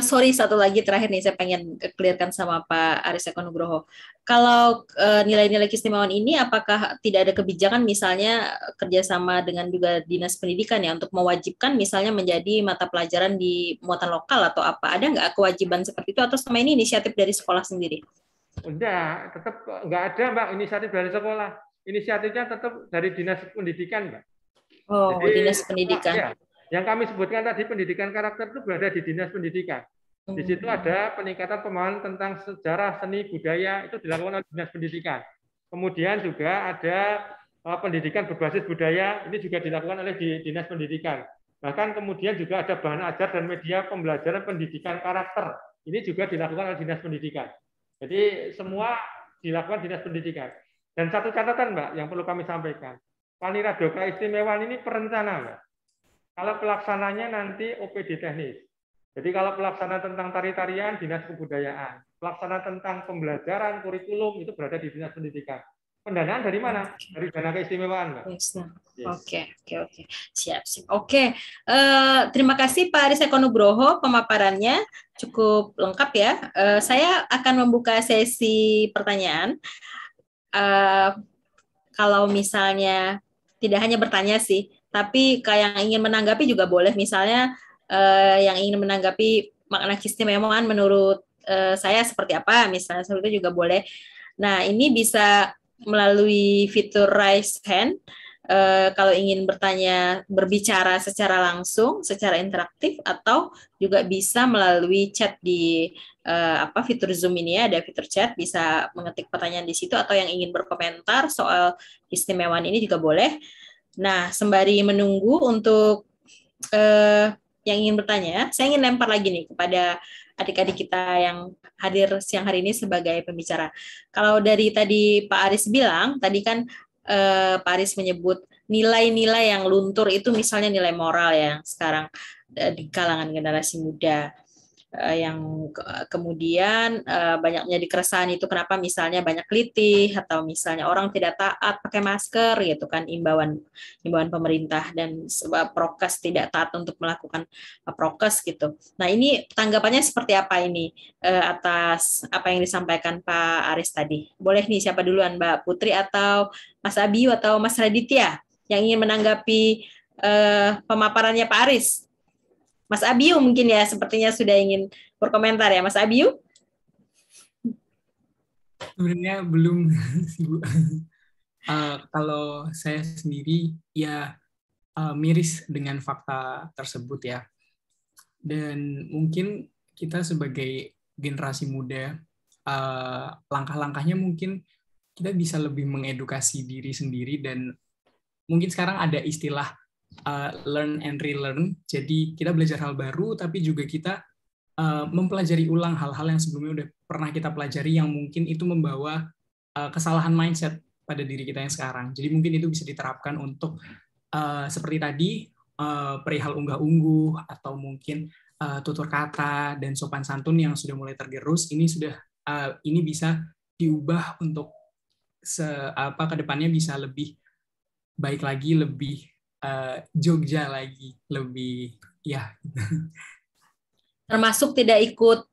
sorry satu lagi terakhir nih saya pengen clearkan sama Pak Aris Eko Nugroho. Kalau nilai-nilai keistimewaan ini apakah tidak ada kebijakan misalnya kerjasama dengan juga dinas pendidikan ya untuk mewajibkan misalnya menjadi mata pelajaran di muatan lokal atau apa? Ada nggak kewajiban seperti itu atau selama ini inisiatif dari sekolah sendiri? Enggak, tetap enggak ada Mbak inisiatif dari sekolah. Inisiatifnya tetap dari dinas pendidikan Mbak. Oh, jadi, dinas pendidikan. Ya, yang kami sebutkan tadi pendidikan karakter itu berada di dinas pendidikan. Di situ ada peningkatan pemahaman tentang sejarah, seni, budaya itu dilakukan oleh dinas pendidikan. Kemudian juga ada pendidikan berbasis budaya ini juga dilakukan oleh dinas pendidikan. Bahkan kemudian juga ada bahan ajar dan media pembelajaran pendidikan karakter. Ini juga dilakukan oleh dinas pendidikan. Jadi semua dilakukan dinas pendidikan. Dan satu catatan Mbak yang perlu kami sampaikan. Panirado keistimewaan ini perencana Mbak. Kalau pelaksananya nanti OPD teknis. Jadi kalau pelaksanaan tentang tari-tarian dinas kebudayaan. Pelaksanaan tentang pembelajaran kurikulum itu berada di dinas pendidikan. Pendanaan dari mana? Dari dana keistimewaan Mbak. Yes. Oke. Siap. Oke. Terima kasih Pak Aris Eko Nugroho, pemaparannya cukup lengkap ya. Saya akan membuka sesi pertanyaan. Kalau misalnya tidak hanya bertanya sih, tapi kayak yang ingin menanggapi juga boleh. Misalnya yang ingin menanggapi makna keistimewaan menurut saya seperti apa, misalnya seperti itu juga boleh. Nah, ini bisa melalui fitur raise hand. Kalau ingin berbicara secara langsung, secara interaktif, atau juga bisa melalui chat di fitur Zoom ini ya, ada fitur chat, bisa mengetik pertanyaan di situ, atau yang ingin berkomentar soal keistimewaan ini juga boleh. Nah, sembari menunggu untuk yang ingin bertanya, saya ingin lempar lagi nih kepada adik-adik kita yang hadir siang hari ini sebagai pembicara. Kalau dari tadi Pak Aris bilang, tadi kan Pak Aris menyebut nilai-nilai yang luntur itu misalnya nilai moral yang sekarang di kalangan generasi muda. Yang kemudian banyak menjadi keresahan itu kenapa misalnya banyak kelitih atau misalnya orang tidak taat pakai masker gitu kan, imbauan pemerintah, dan sebab prokes tidak taat untuk melakukan prokes gitu. Nah ini tanggapannya seperti apa ini atas apa yang disampaikan Pak Aris tadi? Boleh nih siapa duluan, Mbak Putri atau Mas Abiyu atau Mas Raditya yang ingin menanggapi pemaparannya Pak Aris? Mas Abiyu mungkin ya, sepertinya sudah ingin berkomentar ya, Mas Abiyu? Sebenarnya belum, Bu. Kalau saya sendiri ya miris dengan fakta tersebut ya. Dan mungkin kita sebagai generasi muda, langkah-langkahnya mungkin kita bisa lebih mengedukasi diri sendiri, dan mungkin sekarang ada istilah learn and relearn. Jadi kita belajar hal baru, tapi juga kita mempelajari ulang hal-hal yang sebelumnya udah pernah kita pelajari, yang mungkin itu membawa kesalahan mindset pada diri kita yang sekarang. Jadi mungkin itu bisa diterapkan untuk seperti tadi perihal unggah-ungguh, atau mungkin tutur kata dan sopan santun yang sudah mulai tergerus, ini bisa diubah untuk kedepannya bisa lebih baik lagi, lebih Jogja lagi, lebih ya. Termasuk tidak ikut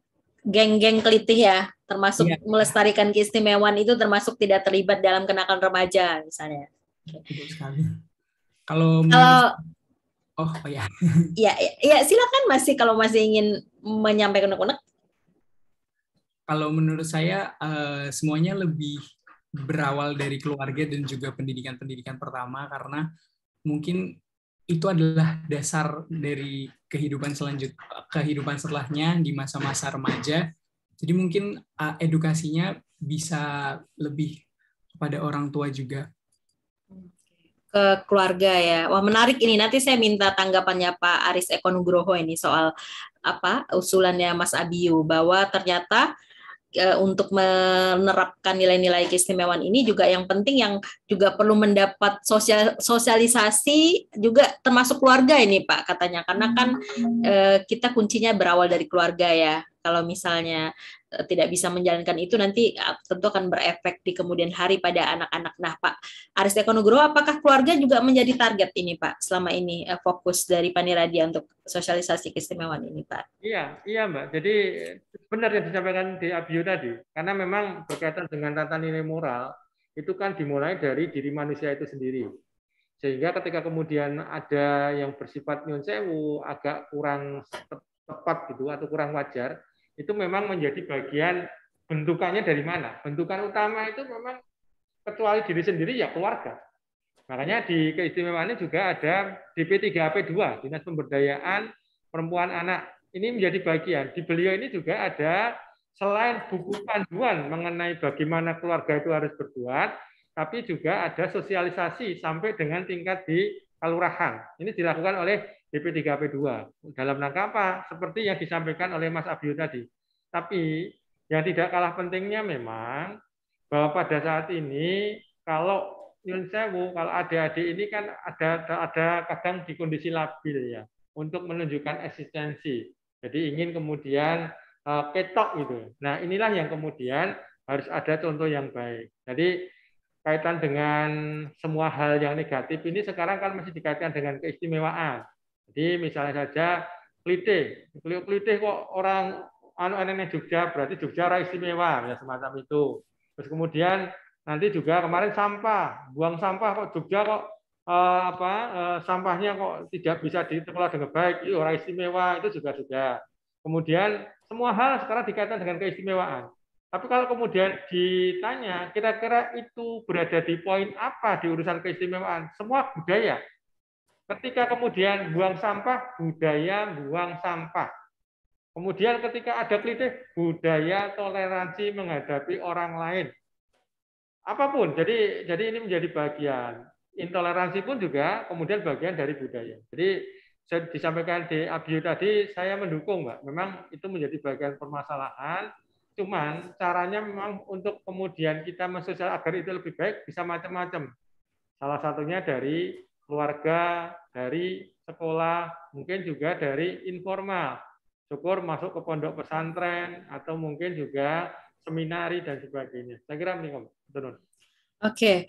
geng-geng kelitih ya, termasuk Iya, melestarikan keistimewaan itu termasuk tidak terlibat dalam kenakalan remaja misalnya. betul sekali. Kalau Kalau ya. ya silakan kalau masih ingin menyampaikan unek-unek. Kalau menurut saya semuanya lebih berawal dari keluarga dan juga pendidikan pertama, karena mungkin itu adalah dasar dari kehidupan setelahnya di masa-masa remaja. Jadi mungkin edukasinya bisa lebih kepada orang tua juga. Ke keluarga ya. Wah, menarik ini. Nanti saya minta tanggapannya Pak Aris Eko Nugroho ini soal usulannya Mas Abiyu, bahwa ternyata untuk menerapkan nilai-nilai keistimewaan ini juga yang penting, yang juga perlu mendapat sosialisasi juga termasuk keluarga ini Pak katanya, karena kan kita kuncinya berawal dari keluarga ya. Kalau misalnya tidak bisa menjalankan itu, nanti tentu akan berefek di kemudian hari pada anak-anak. Nah, Pak Aris Eko Nugroho, apakah keluarga juga menjadi target ini Pak selama ini, fokus dari Paniradia untuk sosialisasi keistimewaan ini Pak? Iya Mbak. Jadi benar yang disampaikan di Abio tadi, karena memang berkaitan dengan tata nilai moral itu kan dimulai dari diri manusia itu sendiri. Sehingga ketika kemudian ada yang bersifat nyun sewu, agak kurang tepat gitu atau kurang wajar, itu memang menjadi bagian bentukannya dari mana? Bentukan utama itu memang kecuali diri sendiri ya keluarga. Makanya di keistimewaan ini juga ada DP3AP2, Dinas Pemberdayaan Perempuan Anak. Ini menjadi bagian. Di beliau ini juga ada, selain buku panduan mengenai bagaimana keluarga itu harus berbuat, tapi juga ada sosialisasi sampai dengan tingkat di kelurahan. Ini dilakukan oleh DP3AP2. Dalam rangka apa? Seperti yang disampaikan oleh Mas Abio tadi. Tapi yang tidak kalah pentingnya memang bahwa pada saat ini kalau nyun sewu, kalau adik-adik ini kan ada kadang di kondisi labil ya, untuk menunjukkan eksistensi. Jadi ingin kemudian ketok gitu. Nah, inilah yang kemudian harus ada contoh yang baik. Jadi kaitan dengan semua hal yang negatif ini sekarang kan masih dikaitkan dengan keistimewaan. Jadi misalnya saja klitih kok orang anu Jogja, berarti Jogja ora istimewa ya, semacam itu. Terus kemudian nanti juga kemarin buang sampah kok Jogja kok sampahnya kok tidak bisa dikelola dengan baik, itu orang istimewa, itu juga. Kemudian semua hal sekarang dikaitkan dengan keistimewaan. Tapi kalau kemudian ditanya, kira-kira itu berada di poin apa di urusan keistimewaan? Semua budaya. Ketika kemudian buang sampah, budaya buang sampah. Kemudian ketika ada klitih, budaya toleransi menghadapi orang lain. Apapun, jadi ini menjadi bagian. Intoleransi pun juga kemudian bagian dari budaya. Jadi saya disampaikan di Abio tadi, saya mendukung, Mbak. Memang itu menjadi bagian permasalahan. Cuman caranya memang untuk kemudian kita mensosialisasikan agar itu lebih baik bisa macam-macam. Salah satunya dari keluarga, dari sekolah, mungkin juga dari informal. Syukur masuk ke pondok pesantren atau mungkin juga seminari dan sebagainya. Saya kira ini, Oke,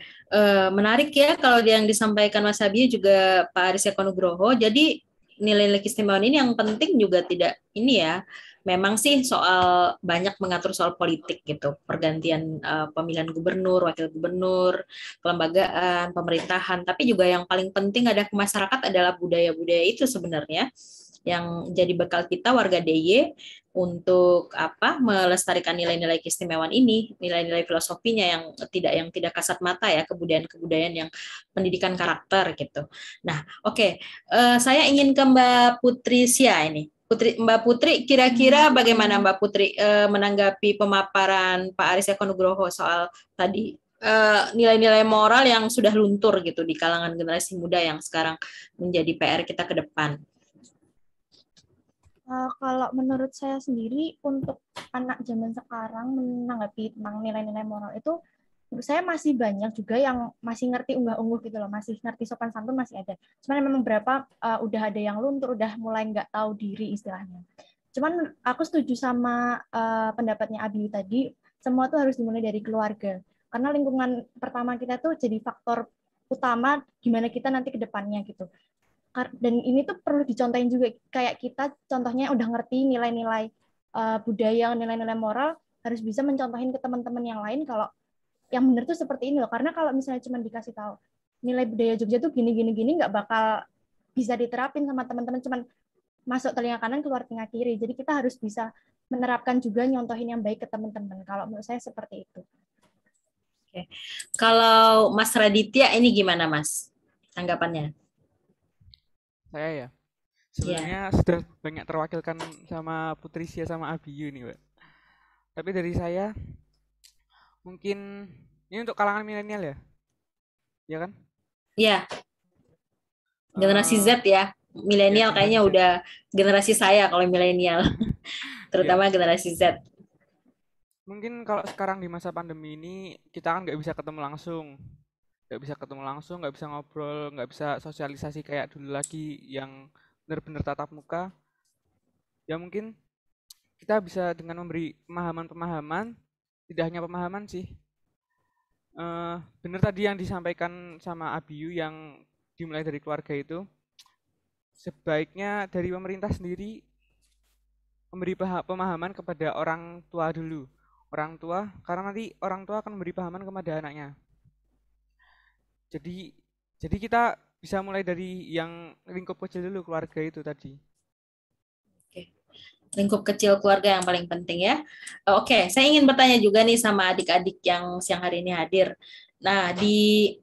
menarik ya kalau yang disampaikan Mas Habib juga Pak Aris Eko Nugroho. Jadi nilai-nilai keistimewaan ini yang penting juga tidak ini ya. Memang sih soal banyak mengatur soal politik gitu, pergantian pemilihan gubernur, wakil gubernur, kelembagaan, pemerintahan. Tapi juga yang paling penting ada ke masyarakat adalah budaya-budaya itu sebenarnya yang jadi bekal kita warga DIY untuk melestarikan nilai-nilai keistimewaan ini, nilai-nilai filosofinya yang tidak kasat mata ya, kebudayaan-kebudayaan yang pendidikan karakter gitu. Nah, oke. Saya ingin ke Mbak Putri Sia ini. Mbak Putri, kira-kira bagaimana Mbak Putri menanggapi pemaparan Pak Aris Eko Nugroho soal tadi nilai-nilai moral yang sudah luntur gitu di kalangan generasi muda yang sekarang menjadi PR kita ke depan? Kalau menurut saya sendiri, untuk anak zaman sekarang menanggapi tentang nilai-nilai moral itu menurut saya masih banyak juga yang masih ngerti unggah-ungguh gitu loh, masih ngerti sopan santun masih ada. Cuman memang beberapa udah ada yang luntur, udah mulai nggak tahu diri istilahnya. Cuman aku setuju sama pendapatnya Abi tadi, semua tuh harus dimulai dari keluarga. Karena lingkungan pertama kita tuh jadi faktor utama gimana kita nanti ke depannya gitu. Dan ini tuh perlu dicontohin juga, kayak kita contohnya udah ngerti nilai-nilai budaya, nilai-nilai moral, harus bisa mencontohin ke teman-teman yang lain kalau yang benar tuh seperti ini loh. Karena kalau misalnya cuma dikasih tahu nilai budaya Jogja tuh gini gini gini, nggak bakal bisa diterapin sama teman-teman, cuman masuk telinga kanan keluar telinga kiri. Jadi kita harus bisa menerapkan juga, nyontohin yang baik ke teman-teman. Kalau menurut saya seperti itu. Oke. Kalau Mas Raditya ini gimana Mas tanggapannya? Saya ya, Iya. sebenarnya sudah banyak terwakilkan sama Putri Sia sama Abiyu nih, Mbak. Tapi dari saya mungkin ini untuk kalangan milenial ya. Ya kan? Iya, generasi Eh, Z ya. Milenial generasi kayaknya Z. udah generasi saya kalau milenial. Ya, Terutama generasi Z. mungkin kalau sekarang di masa pandemi ini kita kan nggak bisa ketemu langsung, nggak bisa ngobrol, nggak bisa sosialisasi kayak dulu lagi yang benar-benar tatap muka. Ya mungkin kita bisa dengan memberi pemahaman-pemahaman, tidak hanya pemahaman sih. Benar tadi yang disampaikan sama Abiyu yang dimulai dari keluarga itu, sebaiknya dari pemerintah sendiri memberi pemahaman kepada orang tua dulu. Orang tua, karena nanti orang tua akan memberi pemahaman kepada anaknya. Jadi kita bisa mulai dari yang lingkup kecil dulu, keluarga itu tadi. Oke. Lingkup kecil keluarga yang paling penting ya. Oke, saya ingin bertanya juga nih sama adik-adik yang siang hari ini hadir. Nah, di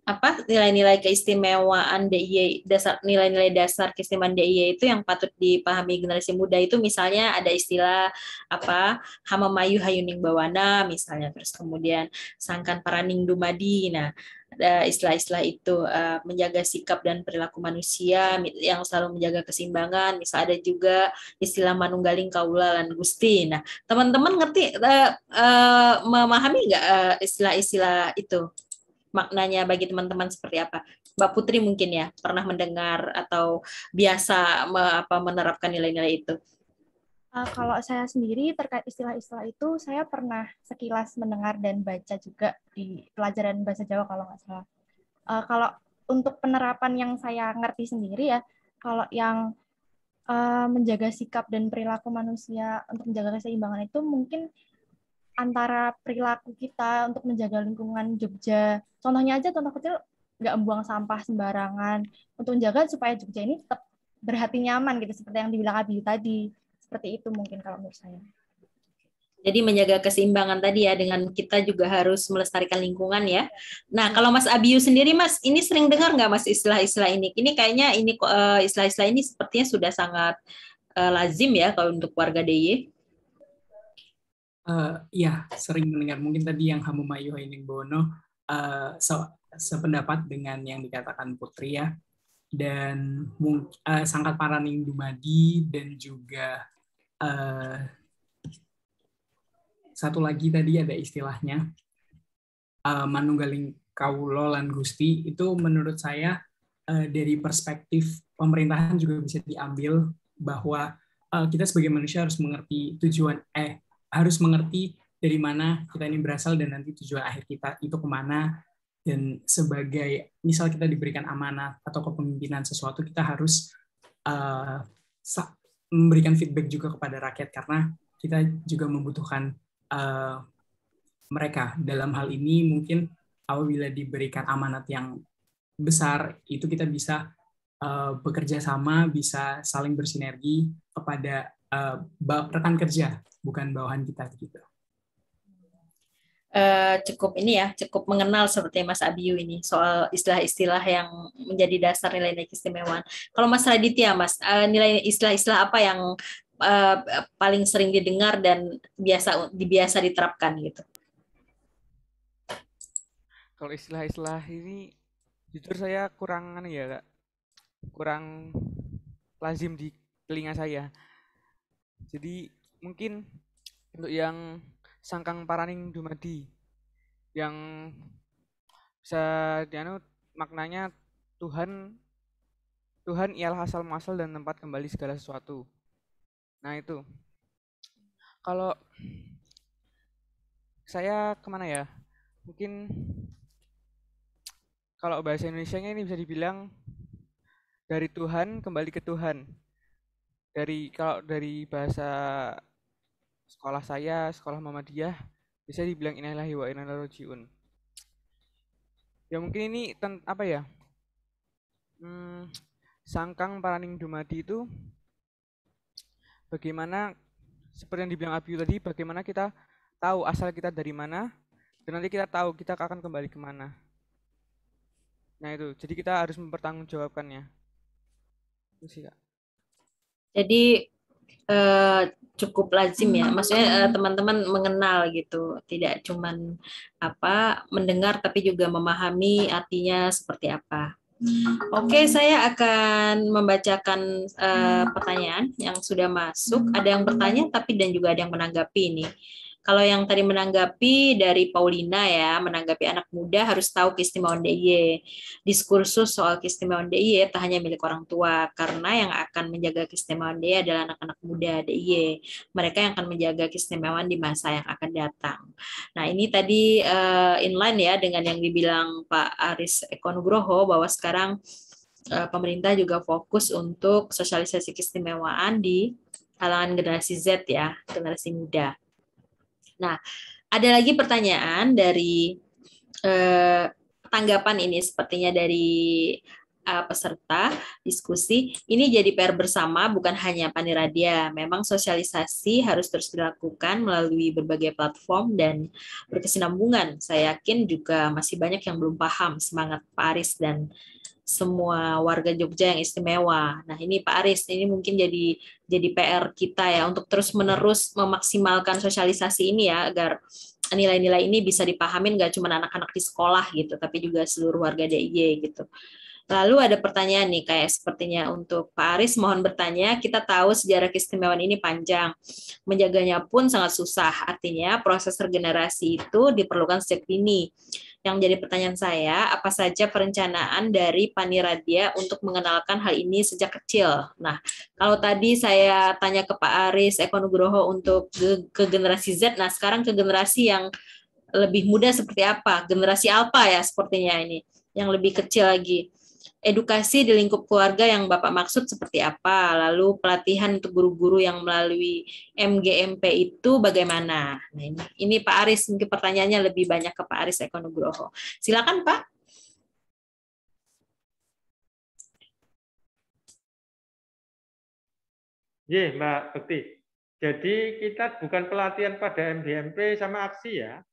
apa nilai-nilai keistimewaan DIY, dasar nilai-nilai dasar keistimewaan DIY itu yang patut dipahami generasi muda itu, misalnya ada istilah apa Hama Mayu Hayuning Bawana misalnya, terus kemudian Sangkan Paraning Dumadi. Nah, ada istilah-istilah itu, menjaga sikap dan perilaku manusia yang selalu menjaga keseimbangan. Misal ada juga istilah manunggaling kaula lan Gusti. Nah, teman-teman ngerti memahami nggak istilah-istilah itu? Maknanya bagi teman-teman seperti apa? Mbak Putri mungkin ya pernah mendengar atau biasa menerapkan nilai-nilai itu. Kalau saya sendiri terkait istilah-istilah itu, saya pernah sekilas mendengar dan baca juga di pelajaran bahasa Jawa kalau nggak salah. Kalau untuk penerapan yang saya ngerti sendiri ya, kalau yang menjaga sikap dan perilaku manusia untuk menjaga keseimbangan itu mungkin antara perilaku kita untuk menjaga lingkungan Jogja. Contohnya aja, contoh kecil, nggak buang sampah sembarangan. Untuk menjaga supaya Jogja ini tetap berhati nyaman gitu, seperti yang dibilang Abi tadi. Seperti itu mungkin kalau menurut saya. Jadi menjaga keseimbangan tadi ya, dengan kita juga harus melestarikan lingkungan ya. Nah, kalau Mas Abiyu sendiri Mas, ini sering dengar nggak Mas istilah-istilah ini? Ini kayaknya ini istilah-istilah ini sepertinya sudah sangat lazim ya kalau untuk warga DIY. Ya, sering mendengar. Mungkin tadi yang Hamu Mayu Haining Bono sependapat dengan yang dikatakan Putri ya. Dan Sangkat Paraning Dumadi dan juga satu lagi tadi ada istilahnya Manunggaling Kaulo lan Gusti. Itu menurut saya dari perspektif pemerintahan juga bisa diambil bahwa kita sebagai manusia harus mengerti harus mengerti dari mana kita ini berasal dan nanti tujuan akhir kita itu kemana. Dan sebagai misal kita diberikan amanah atau kepemimpinan sesuatu, kita harus memberikan feedback juga kepada rakyat karena kita juga membutuhkan mereka. Dalam hal ini mungkin apabila diberikan amanat yang besar, itu kita bisa bekerja sama, bisa saling bersinergi kepada rekan kerja, bukan bawahan kita gitu. Cukup ini ya, cukup mengenal seperti Mas Abiyu ini soal istilah-istilah yang menjadi dasar nilai-nilai keistimewaan. Kalau Mas Raditya, Mas, nilai istilah-istilah apa yang paling sering didengar dan biasa diterapkan gitu? Kalau istilah-istilah ini jujur saya kurang ya Kak, kurang lazim di telinga saya. Jadi mungkin untuk yang Sangkang Paraning Dumadi yang bisa dianut maknanya Tuhan ialah asal muasal dan tempat kembali segala sesuatu. Nah itu, kalau saya kemana ya? Mungkin kalau bahasa Indonesianya ini bisa dibilang dari Tuhan kembali ke Tuhan. Kalau dari bahasa sekolah saya, sekolah Muhammadiyah, bisa dibilang innalillahi wa inna ilaihi raji'un. Ya mungkin ini apa ya? Sangkang paraning dumadi itu bagaimana seperti yang dibilang Abiyu tadi, bagaimana kita tahu asal kita dari mana, dan nanti kita tahu kita akan kembali kemana. Nah itu, jadi kita harus mempertanggungjawabkannya. Itu sih, Kak. Jadi cukup lazim ya, maksudnya teman-teman mengenal gitu, tidak cuman mendengar tapi juga memahami artinya seperti apa. Oke, saya akan membacakan pertanyaan yang sudah masuk. Ada yang bertanya tapi dan juga ada yang menanggapi ini. Kalau yang tadi menanggapi dari Paulina ya, menanggapi anak muda harus tahu keistimewaan DIY. Diskursus soal keistimewaan DIY tak hanya milik orang tua, karena yang akan menjaga keistimewaan DIY adalah anak-anak muda DIY. Mereka yang akan menjaga keistimewaan di masa yang akan datang. Nah, ini tadi inline ya dengan yang dibilang Pak Aris Eko Nugroho bahwa sekarang pemerintah juga fokus untuk sosialisasi keistimewaan di kalangan generasi Z ya, generasi muda. Nah, ada lagi pertanyaan dari tanggapan ini sepertinya dari peserta diskusi. Ini jadi PR bersama, bukan hanya Paniradia. Memang sosialisasi harus terus dilakukan melalui berbagai platform dan berkesinambungan. Saya yakin juga masih banyak yang belum paham semangat Pak Aris dan semua warga Jogja yang istimewa. Nah, ini Pak Aris, ini mungkin jadi PR kita ya untuk terus-menerus memaksimalkan sosialisasi ini ya, agar nilai-nilai ini bisa dipahamin nggak cuma anak-anak di sekolah gitu, tapi juga seluruh warga DIY gitu. Lalu ada pertanyaan nih, kayak sepertinya untuk Pak Aris, mohon bertanya, kita tahu sejarah keistimewaan ini panjang, menjaganya pun sangat susah, artinya proses regenerasi itu diperlukan sejak dini. Yang jadi pertanyaan saya, apa saja perencanaan dari Paniradia untuk mengenalkan hal ini sejak kecil? Nah, kalau tadi saya tanya ke Pak Aris Eko Nugroho untuk ke generasi Z, nah sekarang ke generasi yang lebih muda seperti apa? Generasi Alpha ya sepertinya ini, yang lebih kecil lagi. Edukasi di lingkup keluarga yang Bapak maksud seperti apa? Lalu pelatihan untuk guru-guru yang melalui MGMP itu bagaimana? Nah, ini Pak Aris, mungkin pertanyaannya lebih banyak ke Pak Aris Eko Nugroho. Silakan Pak. Iya, Mbak Bekti. Jadi kita bukan pelatihan pada MGMP sama aksi ya.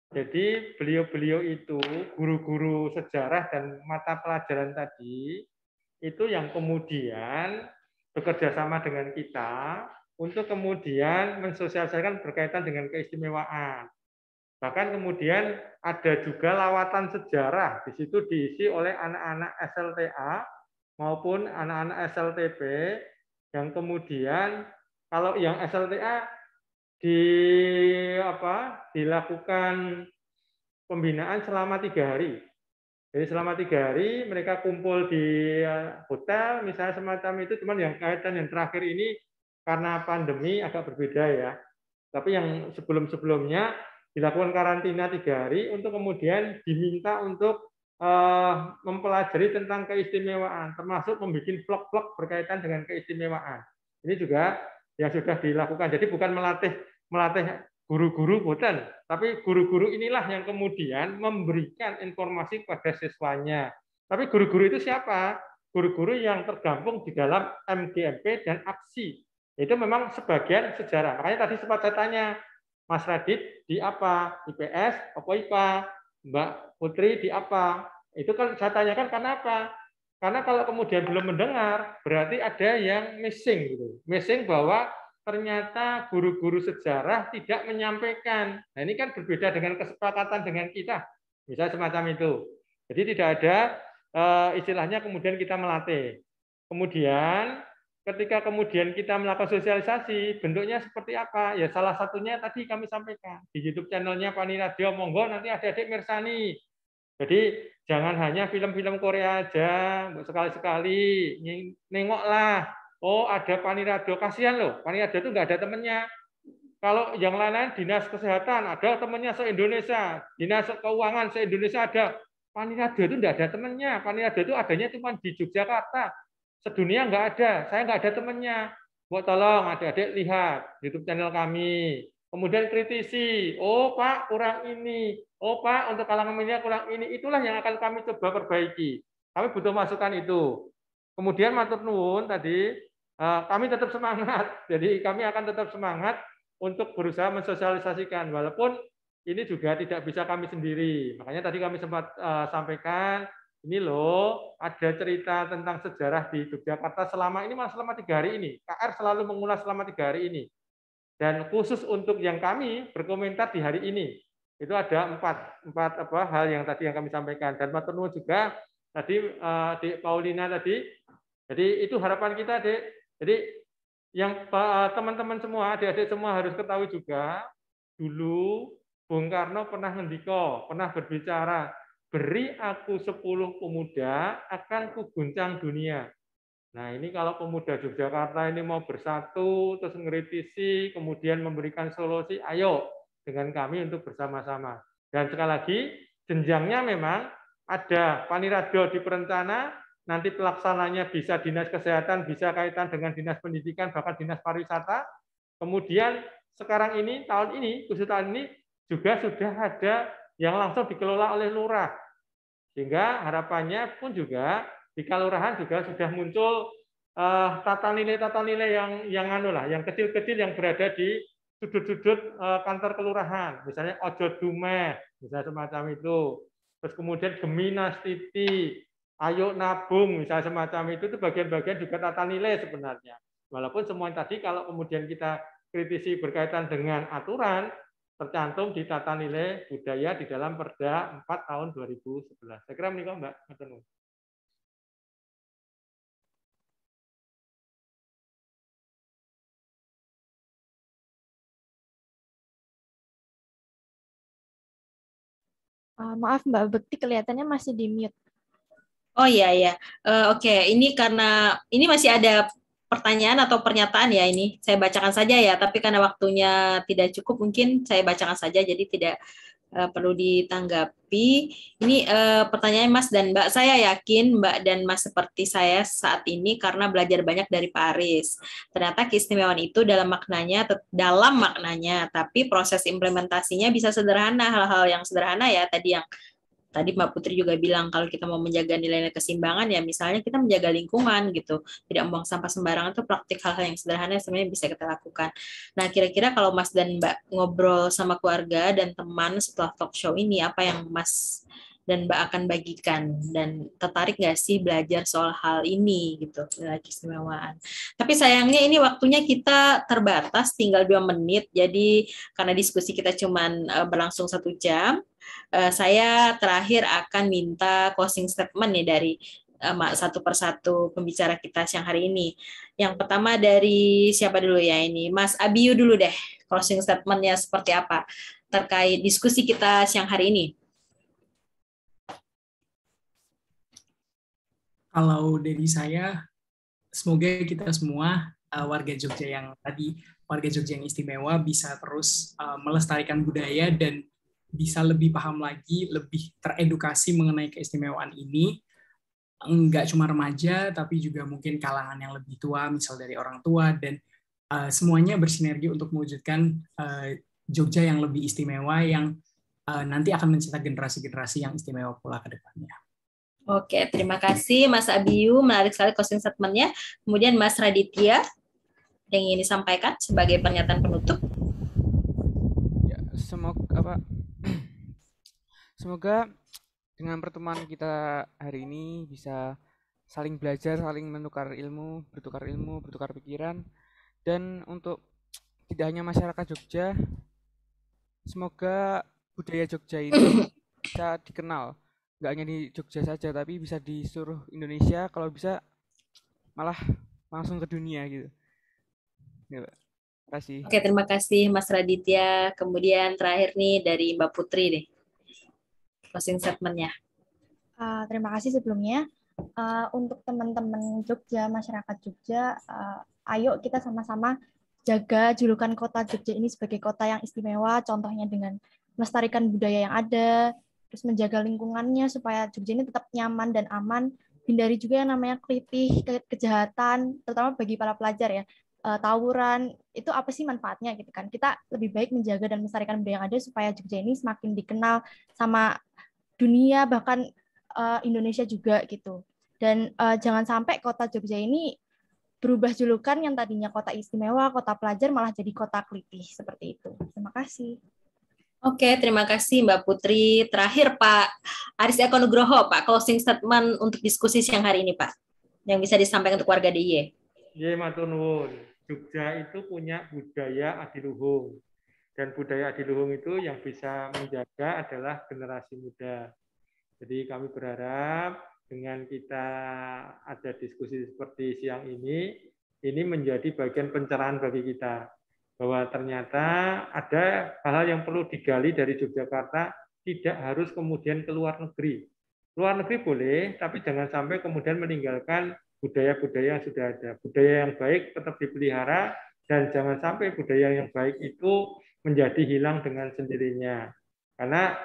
Jadi beliau-beliau itu, guru-guru sejarah dan mata pelajaran tadi, itu yang kemudian bekerja sama dengan kita untuk kemudian mensosialisasikan berkaitan dengan keistimewaan. Bahkan kemudian ada juga lawatan sejarah, di situ diisi oleh anak-anak SLTA maupun anak-anak SLTP, yang kemudian kalau yang SLTA dilakukan pembinaan selama 3 hari. Jadi selama 3 hari mereka kumpul di hotel, misalnya semacam itu. Cuman yang kaitan yang terakhir ini karena pandemi agak berbeda ya. Tapi yang sebelum-sebelumnya dilakukan karantina 3 hari untuk kemudian diminta untuk mempelajari tentang keistimewaan, termasuk membuat vlog-vlog berkaitan dengan keistimewaan. Ini juga yang sudah dilakukan. Jadi bukan melatih guru-guru boten, tapi guru-guru inilah yang kemudian memberikan informasi kepada siswanya. Tapi guru-guru itu siapa? Guru-guru yang tergabung di dalam MGMP dan aksi. Itu memang sebagian sejarah. Makanya tadi sempat saya tanya, Mas Radit di apa? IPS atau IPA? Mbak Putri di apa? Itu kan saya tanyakan karena apa? Karena kalau kemudian belum mendengar, berarti ada yang missing gitu. Missing bahwa ternyata guru-guru sejarah tidak menyampaikan. Nah, ini kan berbeda dengan kesepakatan dengan kita. Misalnya semacam itu. Jadi tidak ada istilahnya kemudian kita melatih. Kemudian ketika kemudian kita melakukan sosialisasi, bentuknya seperti apa? Ya salah satunya tadi kami sampaikan di YouTube channelnya Pani Radio, monggo nanti adik-adik mirsani. Jadi jangan hanya film-film Korea aja, sekali-sekali nengoklah. Oh ada Pani Radio, kasihan loh, Pani Radio itu nggak ada temennya. Kalau yang lain-lain dinas kesehatan ada temennya se-Indonesia, dinas keuangan se-Indonesia ada. Pani Radio itu nggak ada temennya. Pani Radio itu adanya cuma di Yogyakarta. Sedunia nggak ada, saya nggak ada temennya. Buat tolong adik-adik lihat YouTube channel kami. Kemudian kritisi, oh Pak kurang ini, oh Pak untuk kalangan milenial kurang ini. Itulah yang akan kami coba perbaiki. Kami butuh masukan itu. Kemudian matur nuwun tadi, kami tetap semangat. Jadi kami akan tetap semangat untuk berusaha mensosialisasikan. Walaupun ini juga tidak bisa kami sendiri. Makanya tadi kami sempat sampaikan, ini loh, ada cerita tentang sejarah di Yogyakarta selama 3 hari ini. KR selalu mengulas selama 3 hari ini. Dan khusus untuk yang kami berkomentar di hari ini, itu ada empat hal yang tadi yang kami sampaikan. Dan matur nuwun juga tadi Dik Paulina tadi. Jadi itu harapan kita, Dik. Jadi yang teman-teman semua, adik-adik semua harus ketahui juga, dulu Bung Karno pernah ngendiko, pernah berbicara, beri aku 10 pemuda, akan kuguncang dunia. Nah ini kalau pemuda Yogyakarta ini mau bersatu, terus ngkritisi, kemudian memberikan solusi, ayo dengan kami untuk bersama-sama. Dan sekali lagi, jenjangnya memang ada Pani Radio di perencana, nanti pelaksananya bisa dinas kesehatan, bisa kaitan dengan dinas pendidikan, bahkan dinas pariwisata. Kemudian sekarang ini, khusus tahun ini, juga sudah ada yang langsung dikelola oleh lurah. Sehingga harapannya pun juga di kelurahan juga sudah muncul tata nilai yang kecil-kecil yang berada di sudut-sudut kantor kelurahan. Misalnya ojo dumeh, misalnya semacam itu. Terus kemudian Geminas Titi, ayo nabung, misalnya semacam itu bagian-bagian juga tata nilai sebenarnya. Walaupun semua tadi kalau kemudian kita kritisi berkaitan dengan aturan, tercantum di tata nilai budaya di dalam Perda 4 tahun 2011. Saya kira menikah Mbak. Maaf Mbak Bekti, kelihatannya masih di mute. Oh iya ya, oke. Ini karena ini masih ada pertanyaan atau pernyataan ya ini. Saya bacakan saja ya, tapi karena waktunya tidak cukup, mungkin saya bacakan saja, jadi tidak perlu ditanggapi. Ini pertanyaan Mas dan Mbak. Saya yakin Mbak dan Mas seperti saya saat ini karena belajar banyak dari Pak Aris. Ternyata keistimewaan itu dalam maknanya, tapi proses implementasinya bisa sederhana, hal-hal yang sederhana ya tadi Mbak Putri juga bilang kalau kita mau menjaga nilai-nilai keseimbangan ya misalnya kita menjaga lingkungan gitu, tidak membuang sampah sembarangan, itu praktik hal-hal yang sederhana yang sebenarnya bisa kita lakukan. Nah kira-kira kalau Mas dan Mbak ngobrol sama keluarga dan teman setelah talk show ini, apa yang Mas dan Mbak akan bagikan, dan tertarik nggak sih belajar soal hal ini gitu, nilai keistimewaan. Tapi sayangnya ini waktunya kita terbatas, tinggal 2 menit, jadi karena diskusi kita cuman berlangsung 1 jam, saya terakhir akan minta closing statement nih dari satu persatu pembicara kita siang hari ini. Yang pertama dari siapa dulu ya ini? Mas Abiyu dulu deh, closing statement-nya seperti apa terkait diskusi kita siang hari ini. Kalau dari saya, semoga kita semua warga Jogja yang istimewa bisa terus melestarikan budaya dan bisa lebih paham lagi, lebih teredukasi mengenai keistimewaan ini. Enggak cuma remaja, tapi juga mungkin kalangan yang lebih tua, misal dari orang tua, dan semuanya bersinergi untuk mewujudkan Jogja yang lebih istimewa, yang nanti akan mencetak generasi-generasi yang istimewa pula ke depannya. Oke, terima kasih Mas Abiyu, menarik sekali closing statement-nya. Kemudian Mas Raditya, yang ingin disampaikan sebagai pernyataan penutup. Ya, semoga dengan pertemuan kita hari ini bisa saling belajar, saling menukar ilmu, bertukar pikiran, dan untuk tidak hanya masyarakat Jogja, semoga budaya Jogja ini bisa dikenal. Nggak hanya di Jogja saja, tapi bisa di seluruh Indonesia, kalau bisa malah langsung ke dunia gitu. Ya, Pak. Terima kasih. Oke, terima kasih Mas Raditya. Kemudian terakhir nih dari Mbak Putri deh, closing statement-nya. Terima kasih sebelumnya. Untuk teman-teman Jogja, masyarakat Jogja, ayo kita sama-sama jaga julukan kota Jogja ini sebagai kota yang istimewa, contohnya dengan melestarikan budaya yang ada, terus menjaga lingkungannya supaya Jogja ini tetap nyaman dan aman, hindari juga yang namanya kelitih, kejahatan, terutama bagi para pelajar ya, tawuran, itu apa sih manfaatnya gitu kan. Kita lebih baik menjaga dan melestarikan budaya yang ada supaya Jogja ini semakin dikenal sama dunia, bahkan Indonesia juga gitu. Dan jangan sampai kota Jogja ini berubah julukan yang tadinya kota istimewa, kota pelajar malah jadi kota kelitih seperti itu. Terima kasih. Oke, terima kasih Mbak Putri. Terakhir Pak Aris Eko Nugroho, Pak, closing statement untuk diskusi siang hari ini, Pak, yang bisa disampaikan untuk warga DIY. Iya, matur nuwun. Jogja itu punya budaya adiluhung. Dan budaya adiluhung itu yang bisa menjaga adalah generasi muda. Jadi kami berharap dengan kita ada diskusi seperti siang ini menjadi bagian pencerahan bagi kita. Bahwa ternyata ada hal-hal yang perlu digali dari Yogyakarta, tidak harus kemudian ke luar negeri. Luar negeri boleh, tapi jangan sampai kemudian meninggalkan budaya-budaya yang sudah ada. Budaya yang baik tetap dipelihara, dan jangan sampai budaya yang baik itu menjadi hilang dengan sendirinya. Karena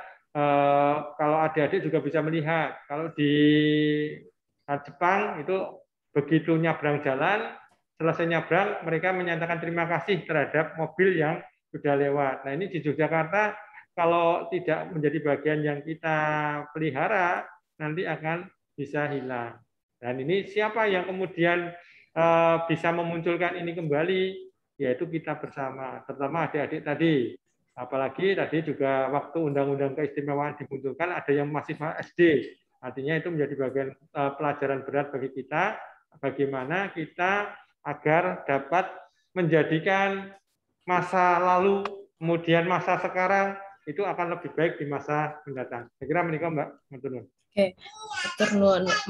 kalau adik-adik juga bisa melihat, kalau di Jepang itu begitu nyabrang jalan, selesai nyabrang, mereka menyatakan terima kasih terhadap mobil yang sudah lewat. Nah, ini di Yogyakarta, kalau tidak menjadi bagian yang kita pelihara, nanti akan bisa hilang. Dan ini siapa yang kemudian bisa memunculkan ini kembali, yaitu kita bersama, terutama adik-adik tadi. Apalagi tadi juga waktu Undang-Undang Keistimewaan dimunculkan, ada yang masih SD. Artinya itu menjadi bagian pelajaran berat bagi kita, bagaimana kita agar dapat menjadikan masa lalu, kemudian masa sekarang, itu akan lebih baik di masa mendatang. Saya kira menikah, Mbak. Oke,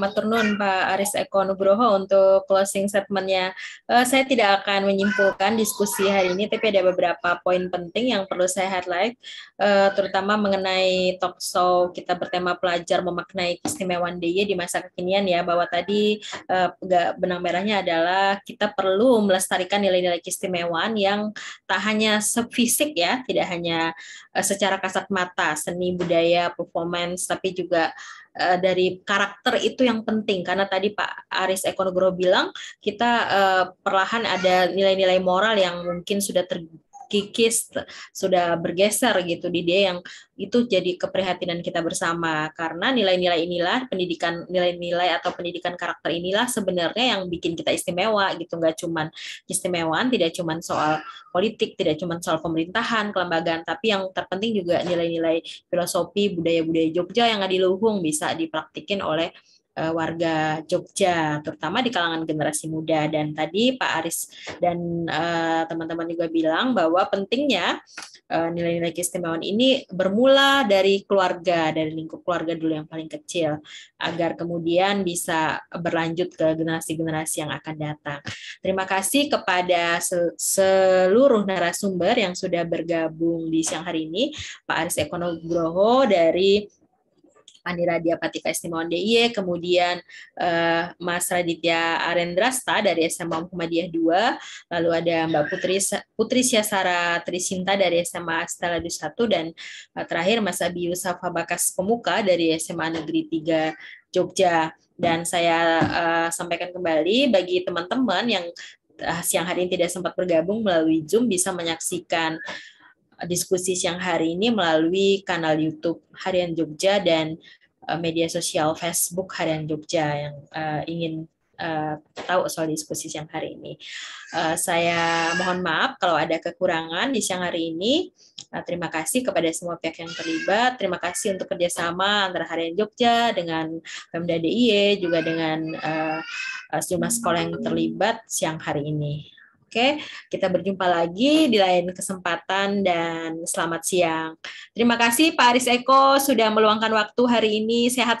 matur nuwun Pak Aris Eko Nugroho untuk closing statement-nya. Saya tidak akan menyimpulkan diskusi hari ini, tapi ada beberapa poin penting yang perlu saya highlight, terutama mengenai talk show kita bertema pelajar memaknai keistimewaan DIY di masa kekinian ya, bahwa tadi benang merahnya adalah kita perlu melestarikan nilai-nilai keistimewaan yang tak hanya fisik ya, tidak hanya secara kasat mata, seni, budaya, performance, tapi juga dari karakter itu yang penting, karena tadi Pak Aris Eko Nugroho bilang kita perlahan ada nilai-nilai moral yang mungkin sudah terkikis, sudah bergeser gitu di dia, yang itu jadi keprihatinan kita bersama, karena nilai-nilai inilah, pendidikan nilai-nilai atau pendidikan karakter inilah sebenarnya yang bikin kita istimewa gitu. Nggak cuman keistimewaan tidak cuman soal politik, tidak cuman soal pemerintahan, kelembagaan, tapi yang terpenting juga nilai-nilai filosofi, budaya-budaya Jogja yang adiluhung bisa dipraktikin oleh warga Jogja, terutama di kalangan generasi muda. Dan tadi Pak Aris dan teman-teman juga bilang bahwa pentingnya nilai-nilai keistimewaan ini bermula dari keluarga, dari lingkup keluarga dulu yang paling kecil, agar kemudian bisa berlanjut ke generasi-generasi yang akan datang. Terima kasih kepada seluruh narasumber yang sudah bergabung di siang hari ini, Pak Aris Eko Nugroho dari Paniradia Patika Istimewaan DIY, kemudian Mas Raditya Arendrasta dari SMA Muhammadiyah 2, lalu ada Mbak Putri Syasara Trisinta dari SMA Astaladus 1, dan terakhir Mas Abi Yusuf Bakas Pemuka dari SMA Negeri 3 Jogja. Dan saya sampaikan kembali bagi teman-teman yang siang hari ini tidak sempat bergabung melalui Zoom, bisa menyaksikan diskusi siang hari ini melalui kanal YouTube Harian Jogja dan media sosial Facebook Harian Jogja yang ingin tahu soal diskusi siang hari ini. Saya mohon maaf kalau ada kekurangan di siang hari ini. Terima kasih kepada semua pihak yang terlibat. Terima kasih untuk kerjasama antara Harian Jogja dengan Pemda DIY, juga dengan sejumlah sekolah yang terlibat siang hari ini. Oke, kita berjumpa lagi di lain kesempatan dan selamat siang. Terima kasih Pak Aris Eko sudah meluangkan waktu hari ini. Sehat.